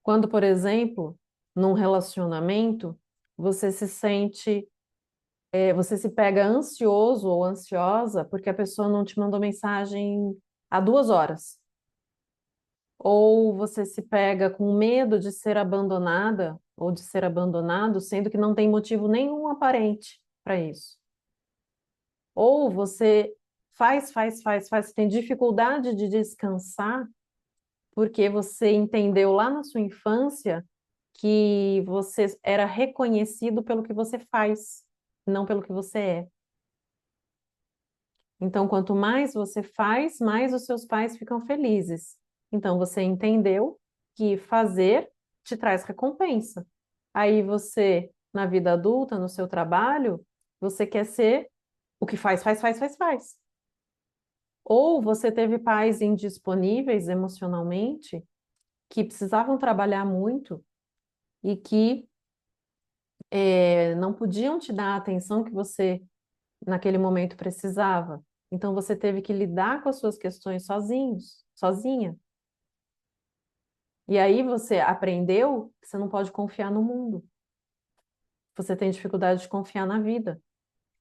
Quando, por exemplo, num relacionamento, você se sente, você se pega ansioso ou ansiosa porque a pessoa não te mandou mensagem há 2 horas. Ou você se pega com medo de ser abandonada ou de ser abandonado, sendo que não tem motivo nenhum aparente para isso. Ou você faz, tem dificuldade de descansar porque você entendeu lá na sua infância que você era reconhecido pelo que você faz, não pelo que você é. Então, quanto mais você faz, mais os seus pais ficam felizes. Então, você entendeu que fazer te traz recompensa. Aí você, na vida adulta, no seu trabalho, você quer ser o que faz. Ou você teve pais indisponíveis emocionalmente, que precisavam trabalhar muito e que não podiam te dar a atenção que você naquele momento precisava. Então você teve que lidar com as suas questões sozinha. E aí você aprendeu que você não pode confiar no mundo. Você tem dificuldade de confiar na vida.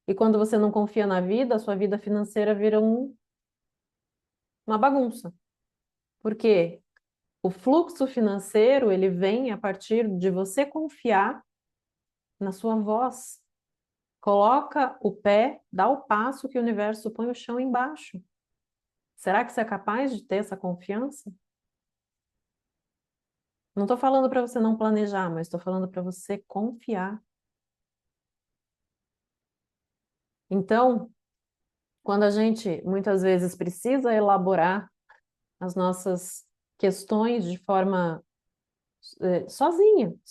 E quando você não confia na vida, a sua vida financeira vira uma bagunça. Porque o fluxo financeiro, ele vem a partir de você confiar na sua voz. Coloca o pé, dá o passo que o universo põe o chão embaixo. Será que você é capaz de ter essa confiança? Não estou falando para você não planejar, mas estou falando para você confiar. Então, quando a gente muitas vezes precisa elaborar as nossas questões de forma sozinho,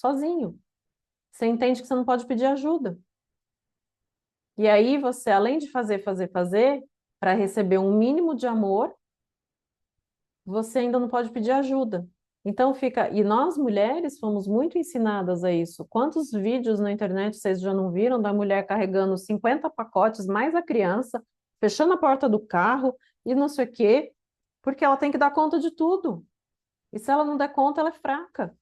você entende que você não pode pedir ajuda. E aí você, além de fazer, para receber um mínimo de amor, você ainda não pode pedir ajuda. Então fica, e nós mulheres fomos muito ensinadas a isso. Quantos vídeos na internet vocês já não viram da mulher carregando 50 pacotes mais a criança, fechando a porta do carro e não sei o quê, porque ela tem que dar conta de tudo. E se ela não der conta, ela é fraca.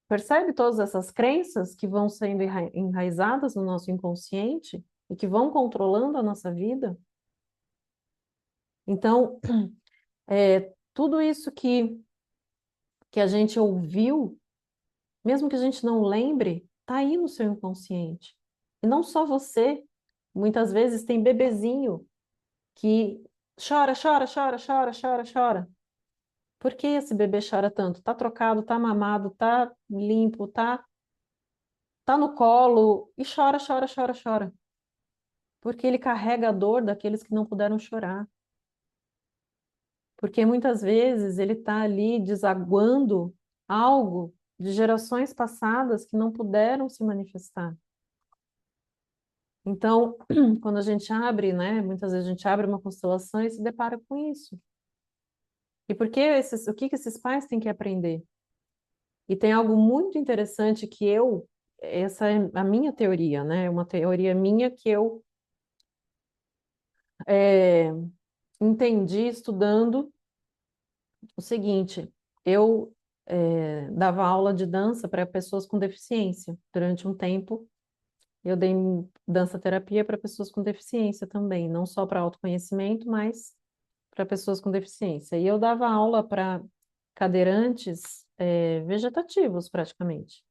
Percebe todas essas crenças que vão sendo enraizadas no nosso inconsciente e que vão controlando a nossa vida? Então, tudo isso que a gente ouviu, mesmo que a gente não lembre, tá aí no seu inconsciente. E não só você, muitas vezes tem bebezinho que chora. Por que esse bebê chora tanto? Tá trocado, tá mamado, tá limpo, tá no colo e chora. Porque ele carrega a dor daqueles que não puderam chorar. Porque muitas vezes ele está ali desaguando algo de gerações passadas que não puderam se manifestar. Então, quando a gente abre, né, muitas vezes a gente abre uma constelação e se depara com isso. E o que que esses pais têm que aprender? E tem algo muito interessante que essa é a minha teoria, né, uma teoria minha que eu é, entendi estudando o seguinte: eu dava aula de dança para pessoas com deficiência durante um tempo. Eu dei dança terapia para pessoas com deficiência também, não só para autoconhecimento, mas para pessoas com deficiência. E eu dava aula para cadeirantes vegetativos, praticamente.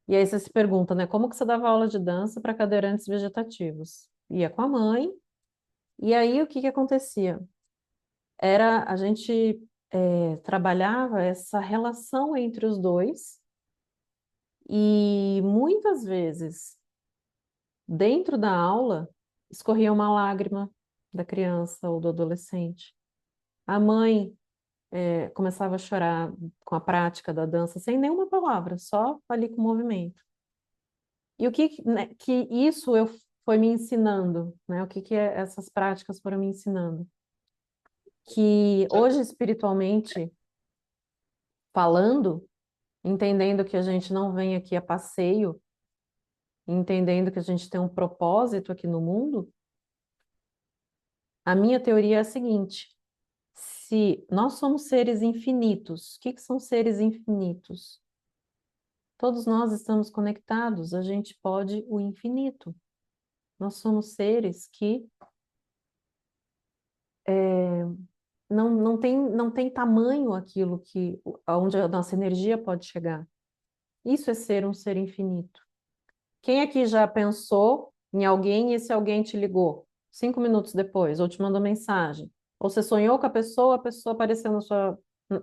E aí você se pergunta, né, como que você dava aula de dança para cadeirantes vegetativos? Ia com a mãe, e aí o que que acontecia? A gente trabalhava essa relação entre os dois e muitas vezes, dentro da aula, escorria uma lágrima da criança ou do adolescente. A mãe começava a chorar com a prática da dança sem nenhuma palavra, só ali com o movimento. E o né, que isso foi me ensinando, né? O que essas práticas foram me ensinando? Que hoje, espiritualmente falando, entendendo que a gente não vem aqui a passeio, entendendo que a gente tem um propósito aqui no mundo, a minha teoria é a seguinte: se nós somos seres infinitos, o que são seres infinitos? Todos nós estamos conectados, a gente pode o infinito. Nós somos seres que não tem tamanho aquilo onde a nossa energia pode chegar. Isso é ser um ser infinito. Quem aqui já pensou em alguém e esse alguém te ligou 5 minutos depois, ou te mandou mensagem? Ou você sonhou com a pessoa apareceu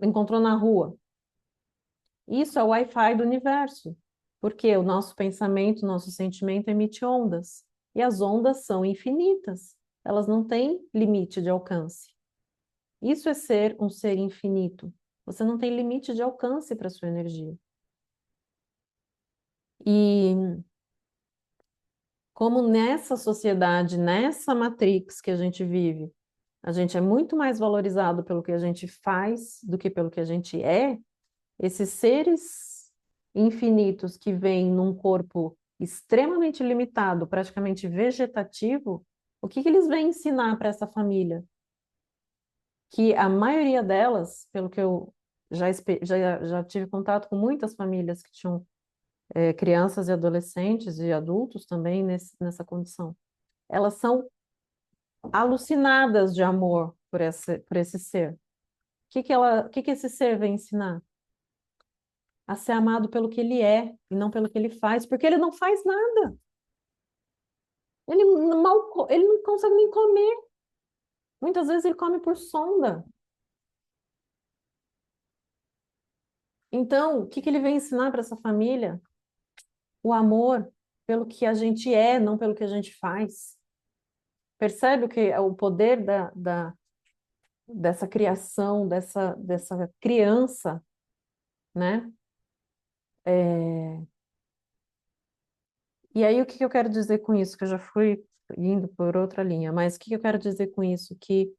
encontrou na rua? Isso é o Wi-Fi do universo, porque o nosso pensamento, o nosso sentimento emite ondas, e as ondas são infinitas, elas não têm limite de alcance. Isso é ser um ser infinito. Você não tem limite de alcance para a sua energia. E como nessa sociedade, nessa matrix que a gente vive, a gente é muito mais valorizado pelo que a gente faz do que pelo que a gente é, esses seres infinitos que vêm num corpo extremamente limitado, praticamente vegetativo, o que eles vêm ensinar para essa família? Que a maioria delas, pelo que eu já tive contato com muitas famílias que tinham crianças e adolescentes e adultos também nessa condição, elas são alucinadas de amor por esse ser. O que esse ser vem ensinar? A ser amado pelo que ele é e não pelo que ele faz, porque ele não faz nada. Ele não consegue nem comer. Muitas vezes ele come por sonda. Então, o que ele vem ensinar para essa família? O amor pelo que a gente é, não pelo que a gente faz. Percebe o poder dessa criação, dessa criança, né? E aí, o que eu quero dizer com isso? Que eu já fui indo por outra linha, mas o que eu quero dizer com isso? Que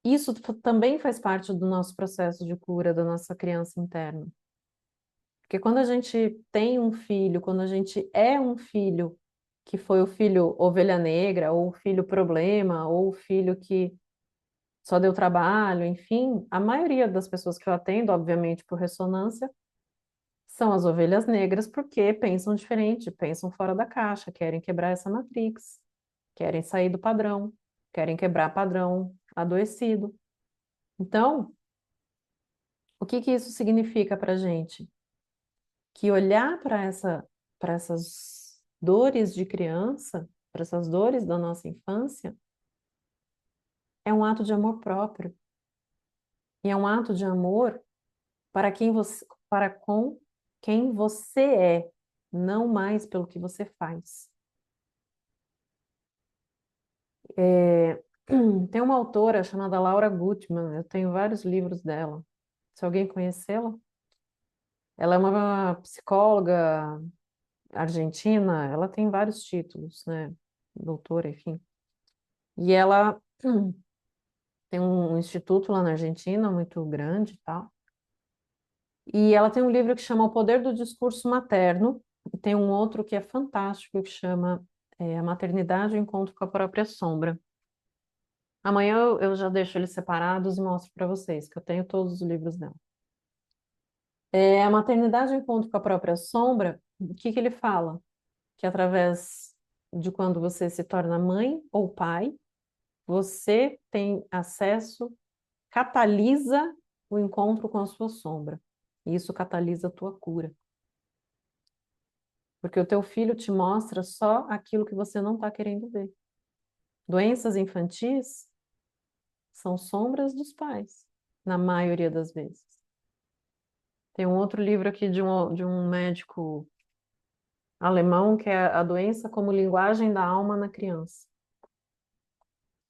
isso também faz parte do nosso processo de cura da nossa criança interna. Porque quando a gente tem um filho, quando a gente é um filho que foi o filho ovelha negra, ou o filho problema, ou o filho que só deu trabalho, enfim, a maioria das pessoas que eu atendo, obviamente por ressonância, são as ovelhas negras porque pensam diferente, pensam fora da caixa, querem quebrar essa matrix, querem sair do padrão, querem quebrar padrão adoecido. Então, o que isso significa para a gente? Que olhar para essas dores de criança, para essas dores da nossa infância, é um ato de amor próprio. E é um ato de amor para com quem você é, não mais pelo que você faz. Tem uma autora chamada Laura Gutman, eu tenho vários livros dela. Se alguém conhecê-la, ela é uma psicóloga argentina, ela tem vários títulos, né? Doutora, enfim. E ela tem um instituto lá na Argentina muito grande e tal. E ela tem um livro que chama O Poder do Discurso Materno, e tem um outro que é fantástico, que chama A Maternidade e o Encontro com a Própria Sombra. Amanhã eu já deixo eles separados e mostro para vocês, que eu tenho todos os livros dela. A Maternidade e o Encontro com a Própria Sombra, o que ele fala? Que através de quando você se torna mãe ou pai, você tem acesso, catalisa o encontro com a sua sombra. E isso catalisa a tua cura. Porque o teu filho te mostra só aquilo que você não está querendo ver. Doenças infantis são sombras dos pais. na maioria das vezes. Tem um outro livro aqui de um médico alemão que é A Doença como Linguagem da Alma na Criança. O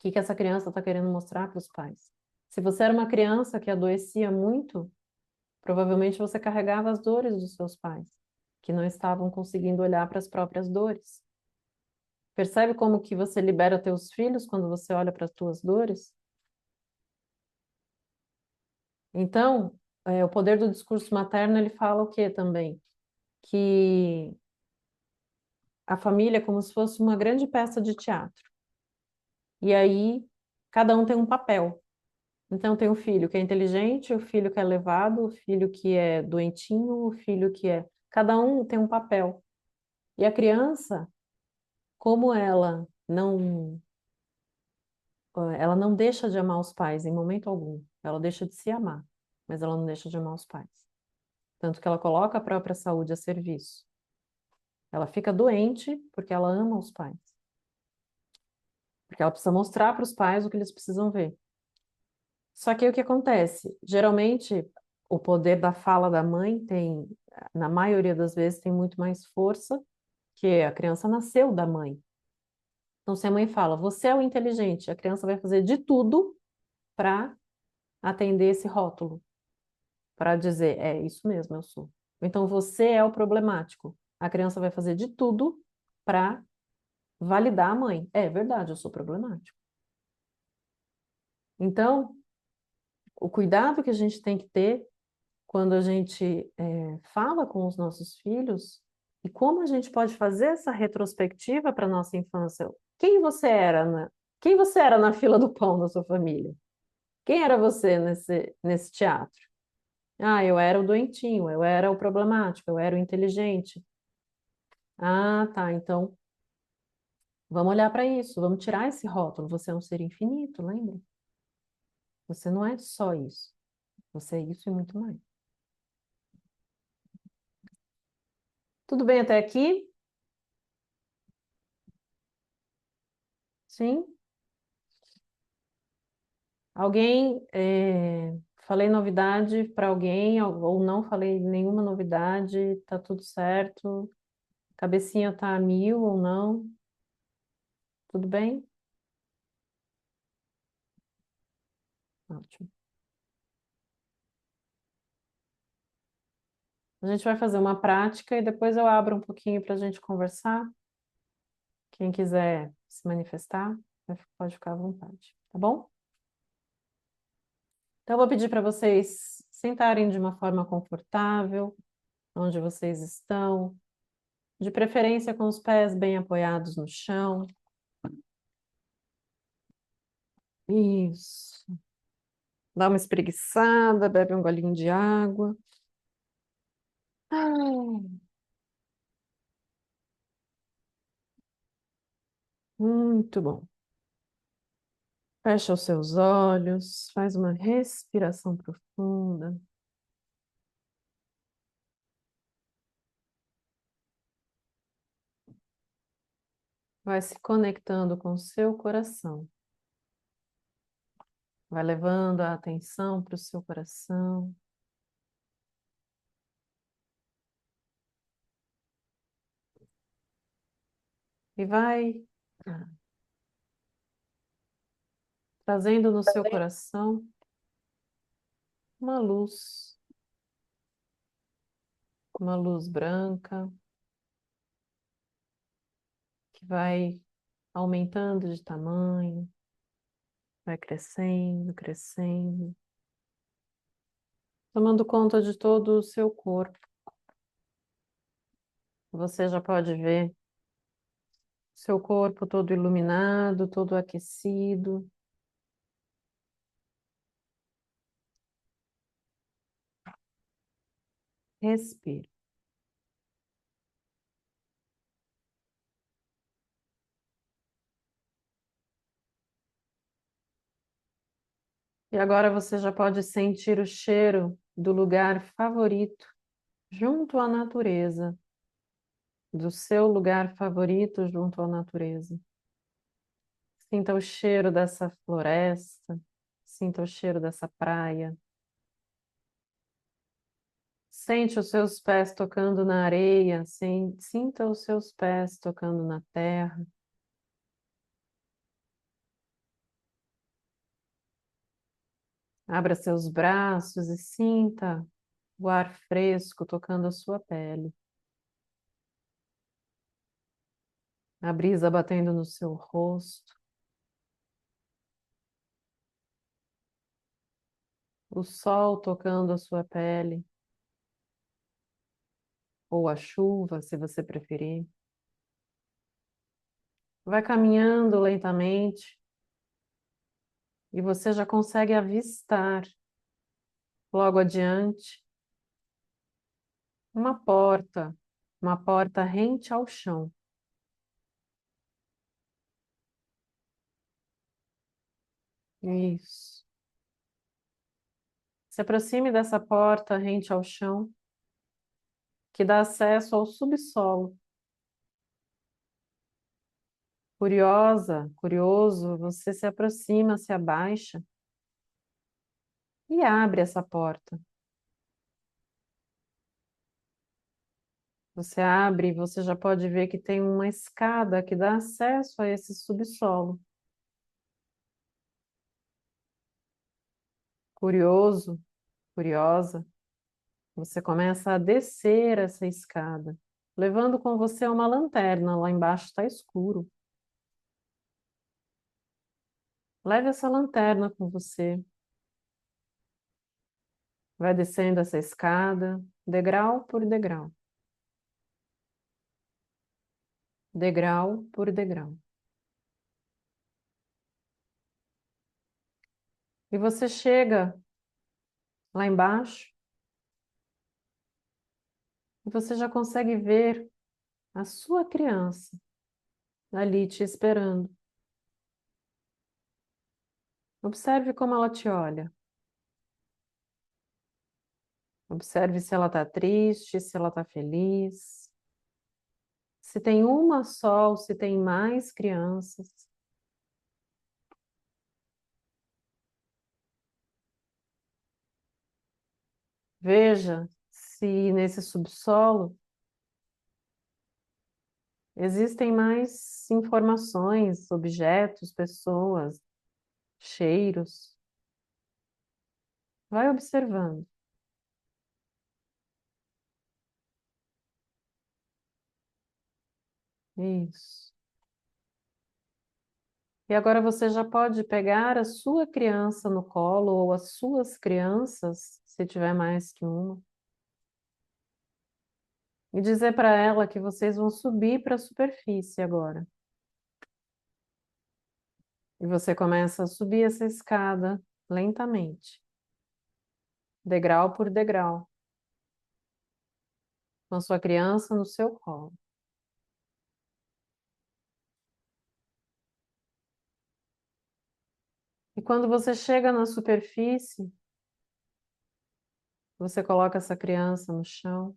que que essa criança está querendo mostrar para os pais? Se você era uma criança que adoecia muito, provavelmente você carregava as dores dos seus pais, que não estavam conseguindo olhar para as próprias dores. Percebe como que você libera teus filhos quando você olha para as tuas dores? Então, o poder do discurso materno, ele fala o quê também? Que a família é como se fosse uma grande peça de teatro. E aí, cada um tem um papel. Então, tem o filho que é inteligente, o filho que é levado, o filho que é doentinho, o filho que é... Cada um tem um papel. E a criança, como ela não deixa de amar os pais em momento algum. Ela deixa de se amar, mas ela não deixa de amar os pais. Tanto que ela coloca a própria saúde a serviço. Ela fica doente porque ela ama os pais. Porque ela precisa mostrar para os pais o que eles precisam ver. Só que aí o que acontece? Geralmente, o poder da fala da mãe tem, na maioria das vezes, tem muito mais força, que a criança nasceu da mãe. Então, se a mãe fala, você é o inteligente, a criança vai fazer de tudo para atender esse rótulo, para dizer, é isso mesmo, eu sou. Então, você é o problemático. A criança vai fazer de tudo para validar a mãe. É verdade, eu sou problemático. Então, o cuidado que a gente tem que ter quando a gente fala com os nossos filhos e como a gente pode fazer essa retrospectiva para a nossa infância. Quem você era na fila do pão da sua família? Quem era você nesse teatro? Ah, eu era o doentinho, eu era o problemático, eu era o inteligente. Ah, tá, então vamos olhar para isso, vamos tirar esse rótulo. Você é um ser infinito, lembra? Você não é só isso. Você é isso e muito mais. Tudo bem até aqui? Sim? Alguém, falei novidade para alguém ou não falei nenhuma novidade? Tá tudo certo? Cabecinha tá a mil ou não? Tudo bem? Ótimo. A gente vai fazer uma prática e depois eu abro um pouquinho para a gente conversar. Quem quiser se manifestar, pode ficar à vontade, tá bom? Então, eu vou pedir para vocês sentarem de uma forma confortável, onde vocês estão, de preferência com os pés bem apoiados no chão. Isso. Dá uma espreguiçada, bebe um golinho de água. Ah, muito bom. Fecha os seus olhos, faz uma respiração profunda. Vai se conectando com o seu coração. Vai levando a atenção para o seu coração. E vai trazendo no seu coração uma luz branca, que vai aumentando de tamanho, vai crescendo, crescendo, tomando conta de todo o seu corpo. Você já pode ver seu corpo todo iluminado, todo aquecido. Respire. E agora você já pode sentir o cheiro do lugar favorito, junto à natureza, do seu lugar favorito junto à natureza. Sinta o cheiro dessa floresta, Sinta o cheiro dessa praia. Sente os seus pés tocando na areia, sinta os seus pés tocando na terra. Abra seus braços e sinta o ar fresco tocando a sua pele. A brisa batendo no seu rosto. O sol tocando a sua pele. Ou a chuva, se você preferir. Vai caminhando lentamente e você já consegue avistar logo adiante uma porta rente ao chão. Isso. Se aproxime dessa porta rente ao chão, que dá acesso ao subsolo. Curioso, você se aproxima, se abaixa e abre essa porta. Você abre e você já pode ver que tem uma escada que dá acesso a esse subsolo. Curioso, curiosa, você começa a descer essa escada, levando com você uma lanterna. Lá embaixo está escuro. Leve essa lanterna com você. Vai descendo essa escada, degrau por degrau. Degrau por degrau. E você chega lá embaixo e você já consegue ver a sua criança ali te esperando. Observe como ela te olha. Observe se ela está triste, se ela está feliz. Se tem uma só ou se tem mais crianças. Veja se nesse subsolo existem mais informações, objetos, pessoas, cheiros. Vai observando. Isso. E agora você já pode pegar a sua criança no colo ou as suas crianças, se tiver mais que uma, e dizer para ela que vocês vão subir para a superfície agora. E você começa a subir essa escada lentamente, degrau por degrau, com a sua criança no seu colo. E quando você chega na superfície, você coloca essa criança no chão,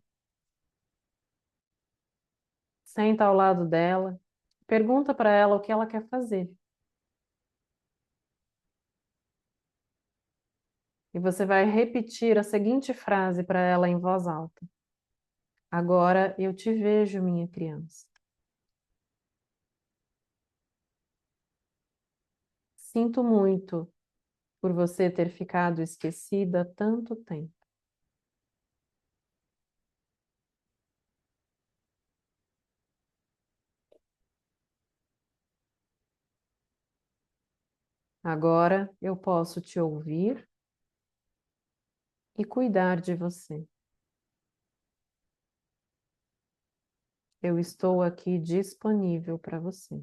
senta ao lado dela, pergunta para ela o que ela quer fazer. E você vai repetir a seguinte frase para ela em voz alta: Agora eu te vejo, minha criança. Sinto muito por você ter ficado esquecida tanto tempo. Agora eu posso te ouvir e cuidar de você. Eu estou aqui disponível para você.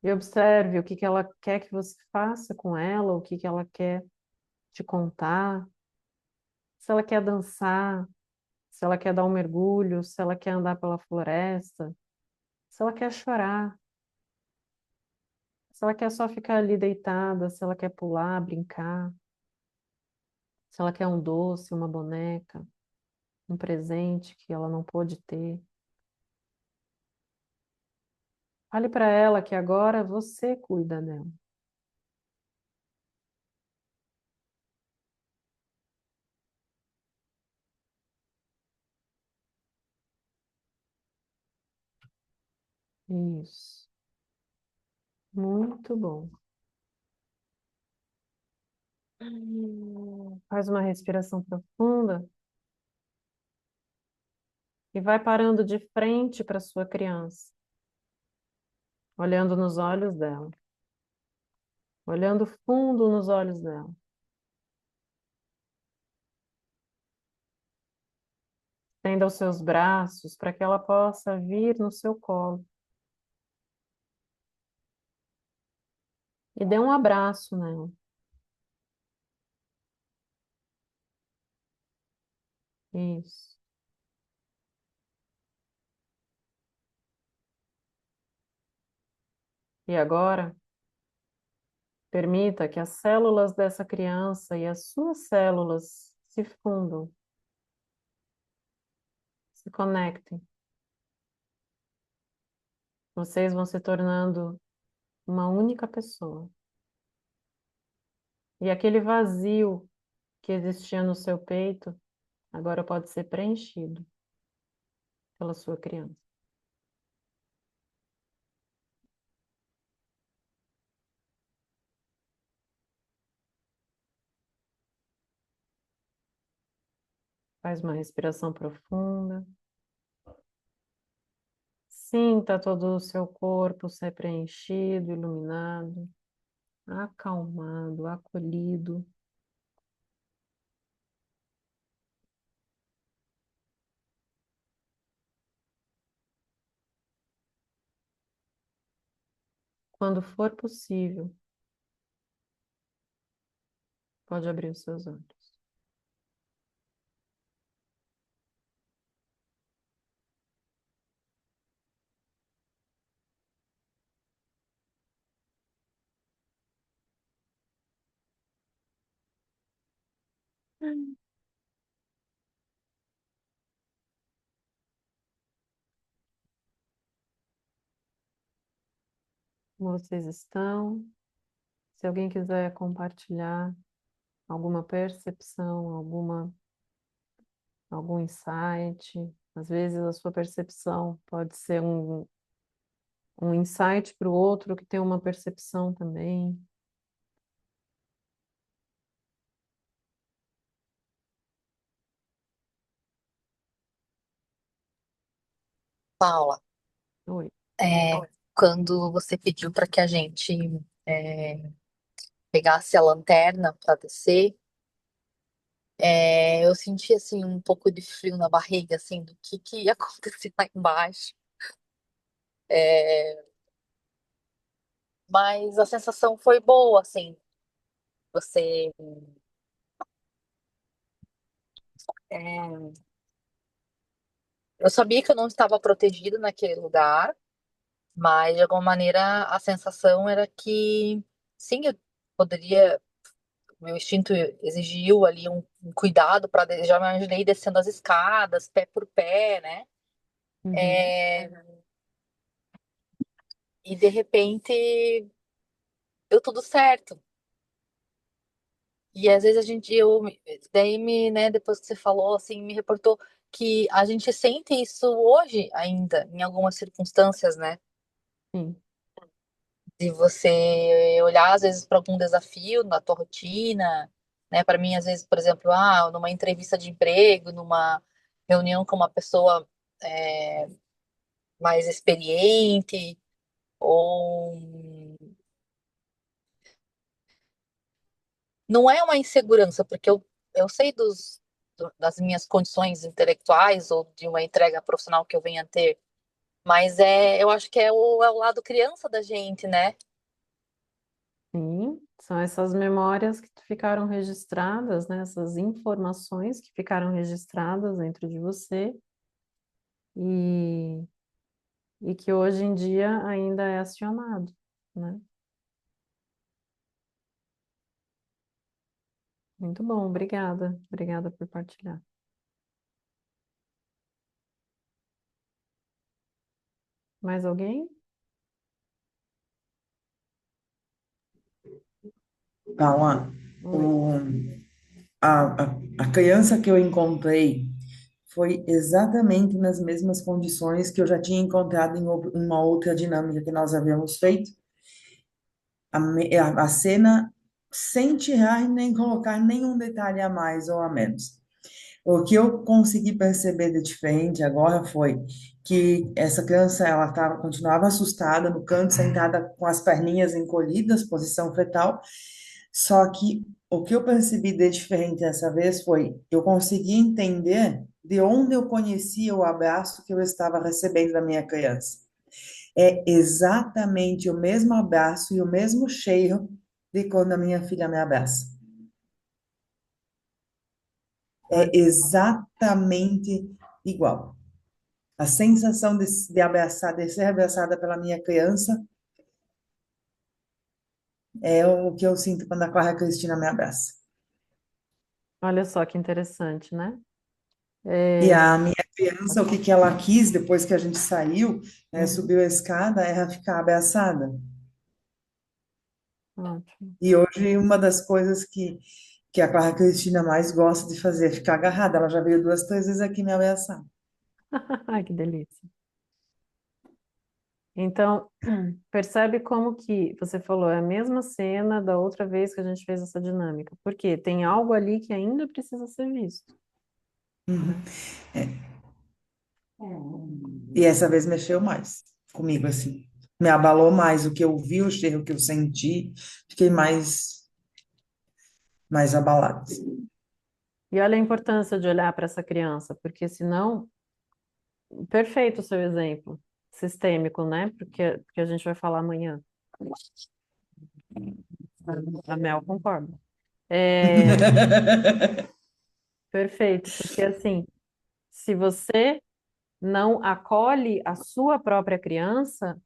E observe o que ela quer que você faça com ela, o que ela quer te contar. Se ela quer dançar, se ela quer dar um mergulho, se ela quer andar pela floresta, se ela quer chorar, se ela quer só ficar ali deitada, se ela quer pular, brincar, se ela quer um doce, uma boneca, um presente que ela não pôde ter. Fale para ela que agora você cuida dela. Isso. Muito bom. Faz uma respiração profunda e vai parando de frente para sua criança, olhando nos olhos dela, olhando fundo nos olhos dela. Estenda os seus braços para que ela possa vir no seu colo. E dê um abraço nela. Isso. E agora, permita que as células dessa criança e as suas células se fundam, se conectem. Vocês vão se tornando uma única pessoa. E aquele vazio que existia no seu peito agora pode ser preenchido pela sua criança. Faz uma respiração profunda. Sinta todo o seu corpo ser preenchido, iluminado, acalmado, acolhido. Quando for possível, pode abrir os seus olhos. Como vocês estão? Se alguém quiser compartilhar alguma percepção, algum insight, às vezes a sua percepção pode ser um insight para o outro que tem uma percepção também. Paula, Oi. quando você pediu para que a gente é, pegasse a lanterna para descer, eu senti assim um pouco de frio na barriga, assim, do que ia acontecer lá embaixo. É, mas a sensação foi boa, assim. Você, é, eu sabia que eu não estava protegida naquele lugar, mas de alguma maneira a sensação era que sim, eu poderia. Meu instinto exigiu ali um cuidado para. Já me imaginei descendo as escadas, pé por pé, né? Uhum. É, e de repente deu tudo certo. E às vezes a gente, daí né, depois que você falou, assim, me reportou que a gente sente isso hoje ainda, em algumas circunstâncias, né? Sim. De você olhar às vezes para algum desafio na tua rotina, né? Para mim, às vezes, por exemplo, numa entrevista de emprego, numa reunião com uma pessoa é, mais experiente, ou não é uma insegurança, porque eu sei das minhas condições intelectuais ou de uma entrega profissional que eu venha a ter, mas eu acho que é o lado criança da gente, né? Sim, são essas memórias que ficaram registradas, né? Essas informações que ficaram registradas dentro de você e, e que hoje em dia ainda é acionado, né? Muito bom, obrigada. Obrigada por partilhar. Mais alguém? Paula, Oi. o, a criança que eu encontrei foi exatamente nas mesmas condições que eu já tinha encontrado em uma outra dinâmica que nós havíamos feito. A cena sem tirar e nem colocar nenhum detalhe a mais ou a menos. O que eu consegui perceber de diferente agora foi que essa criança, ela continuava assustada no canto, sentada com as perninhas encolhidas, posição fetal. Só que o que eu percebi de diferente dessa vez foi, eu consegui entender de onde eu conhecia o abraço que eu estava recebendo da minha criança. É exatamente o mesmo abraço e o mesmo cheiro de quando a minha filha me abraça. Olha, É exatamente igual. A sensação de abraçar, de ser abraçada pela minha criança é o que eu sinto quando a Clara Cristina me abraça. olha só que interessante, né? E É, a minha criança, o que que ela quis depois que a gente saiu, né, uhum, subiu a escada, era ficar abraçada. ótimo. E hoje uma das coisas que a Clara Cristina mais gosta de fazer é ficar agarrada. Ela já veio duas, três vezes aqui me abraçar. Ai, que delícia. Então, percebe como que você falou, é a mesma cena da outra vez que a gente fez essa dinâmica. Porque tem algo ali que ainda precisa ser visto, Uhum. né? E essa vez mexeu mais comigo, assim. Me abalou mais o que eu vi, o cheiro que eu senti. Fiquei mais abalada. E olha a importância de olhar para essa criança, porque senão, perfeito o seu exemplo, sistêmico, né? Porque a gente vai falar amanhã. A Mel concorda. É, perfeito, porque assim, se você não acolhe a sua própria criança,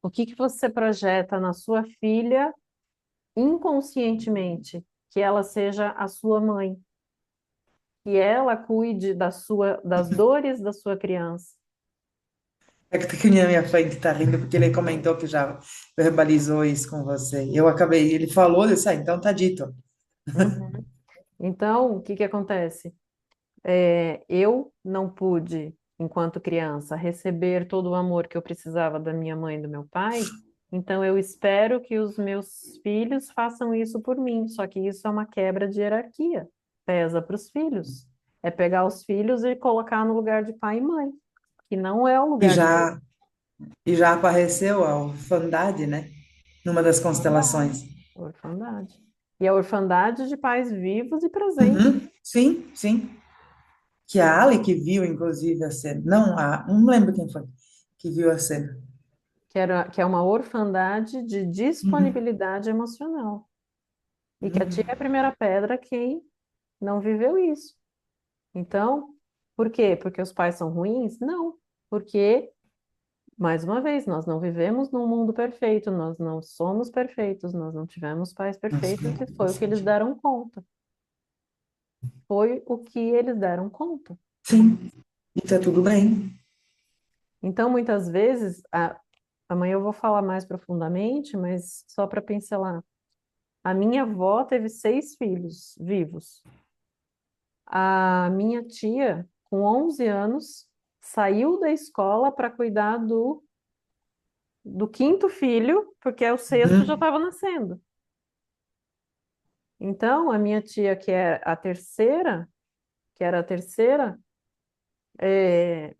o que que você projeta na sua filha inconscientemente? Que ela seja a sua mãe, que ela cuide das dores da sua criança. É que tá aqui na minha frente, tá rindo, porque ele comentou que já verbalizou isso com você. Eu acabei, ele falou, eu disse, então tá dito. Uhum. Então, o que que acontece? Eu não pude, enquanto criança, receber todo o amor que eu precisava da minha mãe e do meu pai, então eu espero que os meus filhos façam isso por mim, só que isso é uma quebra de hierarquia, pesa para os filhos. É pegar os filhos e colocar no lugar de pai e mãe, que não é o E lugar deles, já, e já apareceu a orfandade, né? Numa das constelações. a orfandade. E a orfandade de pais vivos e presentes. Uhum, sim, sim. Que a Ali que viu, inclusive, a cena. Não, não lembro quem foi que viu a cena. Que é uma orfandade de Uhum, disponibilidade emocional. E que uhum. atire a primeira pedra quem não viveu isso. Então, por quê? Porque os pais são ruins? Não, porque, mais uma vez, nós não vivemos num mundo perfeito, nós não somos perfeitos, nós não tivemos pais Nossa, perfeitos e foi o que eles deram conta. Foi o que eles deram conta. sim, e tá tudo bem. Então, muitas vezes, amanhã eu vou falar mais profundamente, mas só para pincelar. A minha avó teve 6 filhos vivos. A minha tia, com 11 anos, saiu da escola para cuidar do quinto filho, porque o sexto já Uhum. estava nascendo. Então, a minha tia, que era a terceira,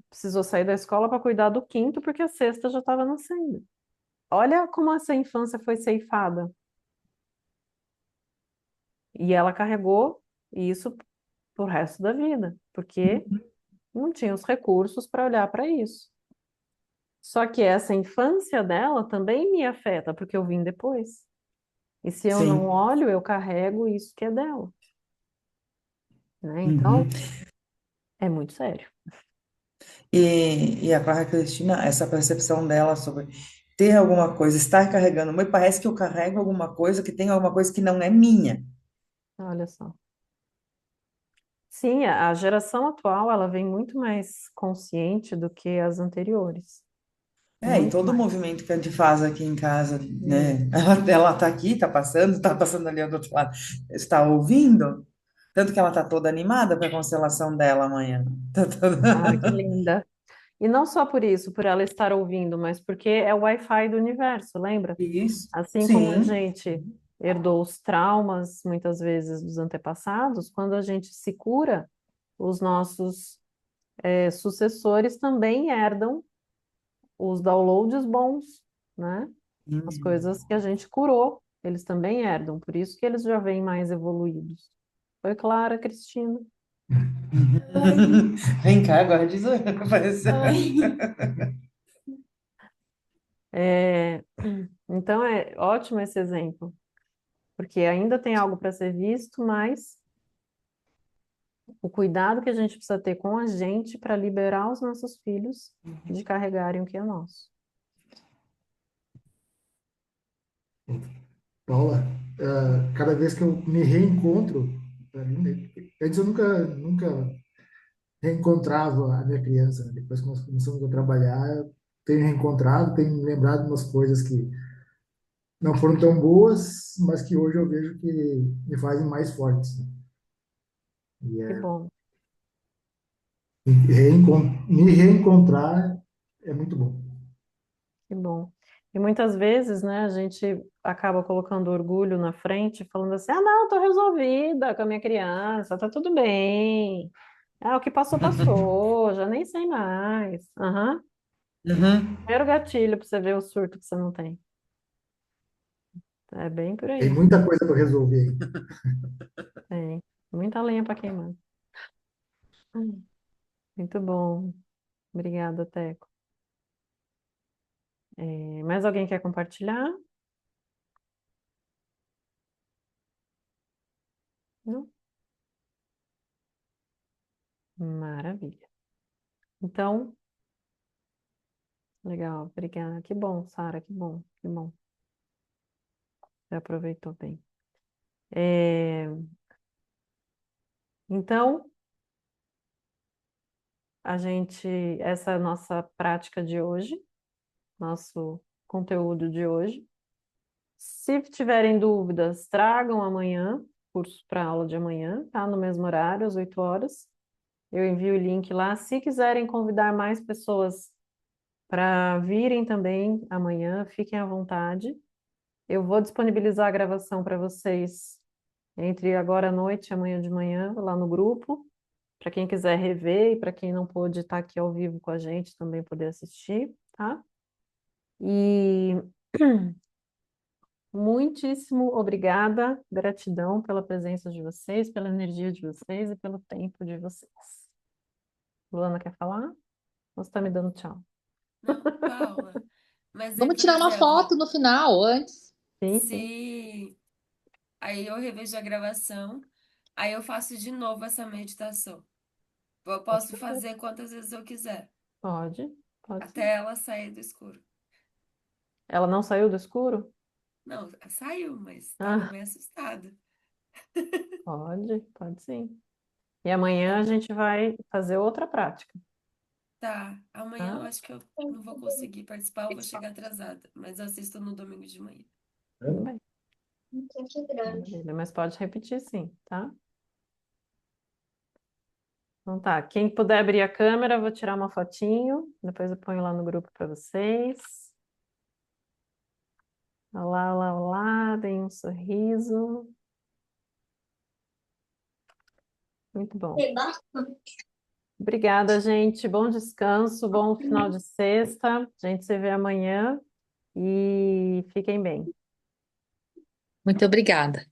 precisou sair da escola para cuidar do quinto, porque a sexta já estava nascendo. Olha como essa infância foi ceifada. E ela carregou isso pro resto da vida, porque não tinha os recursos para olhar para isso. Só que essa infância dela também me afeta, porque eu vim depois. E se eu não Sim. olho, eu carrego isso que é dela, né? Então, Uhum. é muito sério. E a Clara Cristina, essa percepção dela sobre ter alguma coisa, estar carregando, me parece que eu carrego alguma coisa, que tem alguma coisa que não é minha. Olha só. Sim, a geração atual, ela vem muito mais consciente do que as anteriores. E muito todo o mais. movimento que a gente faz aqui em casa, Hum. né? Ela tá aqui, tá passando ali do outro lado, está ouvindo, tanto que ela tá toda animada para a constelação dela amanhã. Tá Ah, que toda... linda. E não só por isso, por ela estar ouvindo, mas porque é o Wi-Fi do universo, lembra? Isso, Assim como a sim. gente herdou os traumas, muitas vezes, dos antepassados, quando a gente se cura, os nossos sucessores também herdam os downloads bons, né? As Hum. coisas que a gente curou, eles também herdam, por isso que eles já vêm mais evoluídos. Foi Clara, Cristina. Vem cá, agora diz oi. Parece- É, então é ótimo esse exemplo, porque ainda tem algo para ser visto, mas o cuidado que a gente precisa ter com a gente para liberar os nossos filhos de carregarem o que é nosso. Paula, cada vez que eu me reencontro, pra mim, né, antes eu nunca reencontrava a minha criança, né? Depois que nós começamos a trabalhar, eu tenho reencontrado, tenho me lembrado de umas coisas que não foram tão boas, mas que hoje eu vejo que me fazem mais fortes, né? E Que bom, me reencontrar é muito bom. que bom. E muitas vezes, né, a gente acaba colocando orgulho na frente, falando assim: ah, não, tô resolvida com a minha criança, tá tudo bem. Ah, o que passou, passou, já nem sei mais. Aham. Uhum. Primeiro gatilho para você ver o surto que você não tem. É bem por Tem aí. muita coisa para resolver ainda. Tem muita lenha para queimar. Muito bom. Obrigada, Teco. Mais alguém quer compartilhar? Não? Maravilha. Então, legal, obrigada. Que bom, Sara, que bom, que bom. Você aproveitou bem. É, então, essa é a nossa prática de hoje, nosso conteúdo de hoje. Se tiverem dúvidas, tragam amanhã, curso para aula de amanhã, tá? No mesmo horário, às 8 horas. Eu envio o link lá. Se quiserem convidar mais pessoas para virem também amanhã, fiquem à vontade. Eu vou disponibilizar a gravação para vocês entre agora à noite e amanhã de manhã, lá no grupo, para quem quiser rever e para quem não pôde estar aqui ao vivo com a gente também poder assistir, tá? E muitíssimo obrigada, gratidão pela presença de vocês, pela energia de vocês e pelo tempo de vocês. Luana quer falar? Ou você está me dando tchau? Não, Paula. Mas aí, Vamos por tirar uma exemplo, foto no final, antes. Sim, sim. se aí eu revejo a gravação, aí eu faço de novo essa meditação. Eu posso fazer quantas vezes eu quiser, Pode, pode sim. até ela sair do escuro. Ela não saiu do escuro? Não, saiu, mas estava Ah, bem assustada. pode sim. E amanhã a gente vai fazer outra prática, Tá, amanhã tá? eu acho que eu não vou conseguir participar, eu vou chegar atrasada, mas eu assisto no domingo de manhã. Tudo bem. Maravilha, mas pode repetir sim, tá? Então tá, quem puder abrir a câmera, eu vou tirar uma fotinho, depois eu ponho lá no grupo para vocês. Olá, olá, olá, deem um sorriso. Muito bom. Obrigada, gente. Bom descanso, bom final de sexta. A gente se vê amanhã e fiquem bem. Muito obrigada.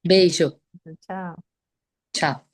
Beijo. Tchau. Tchau.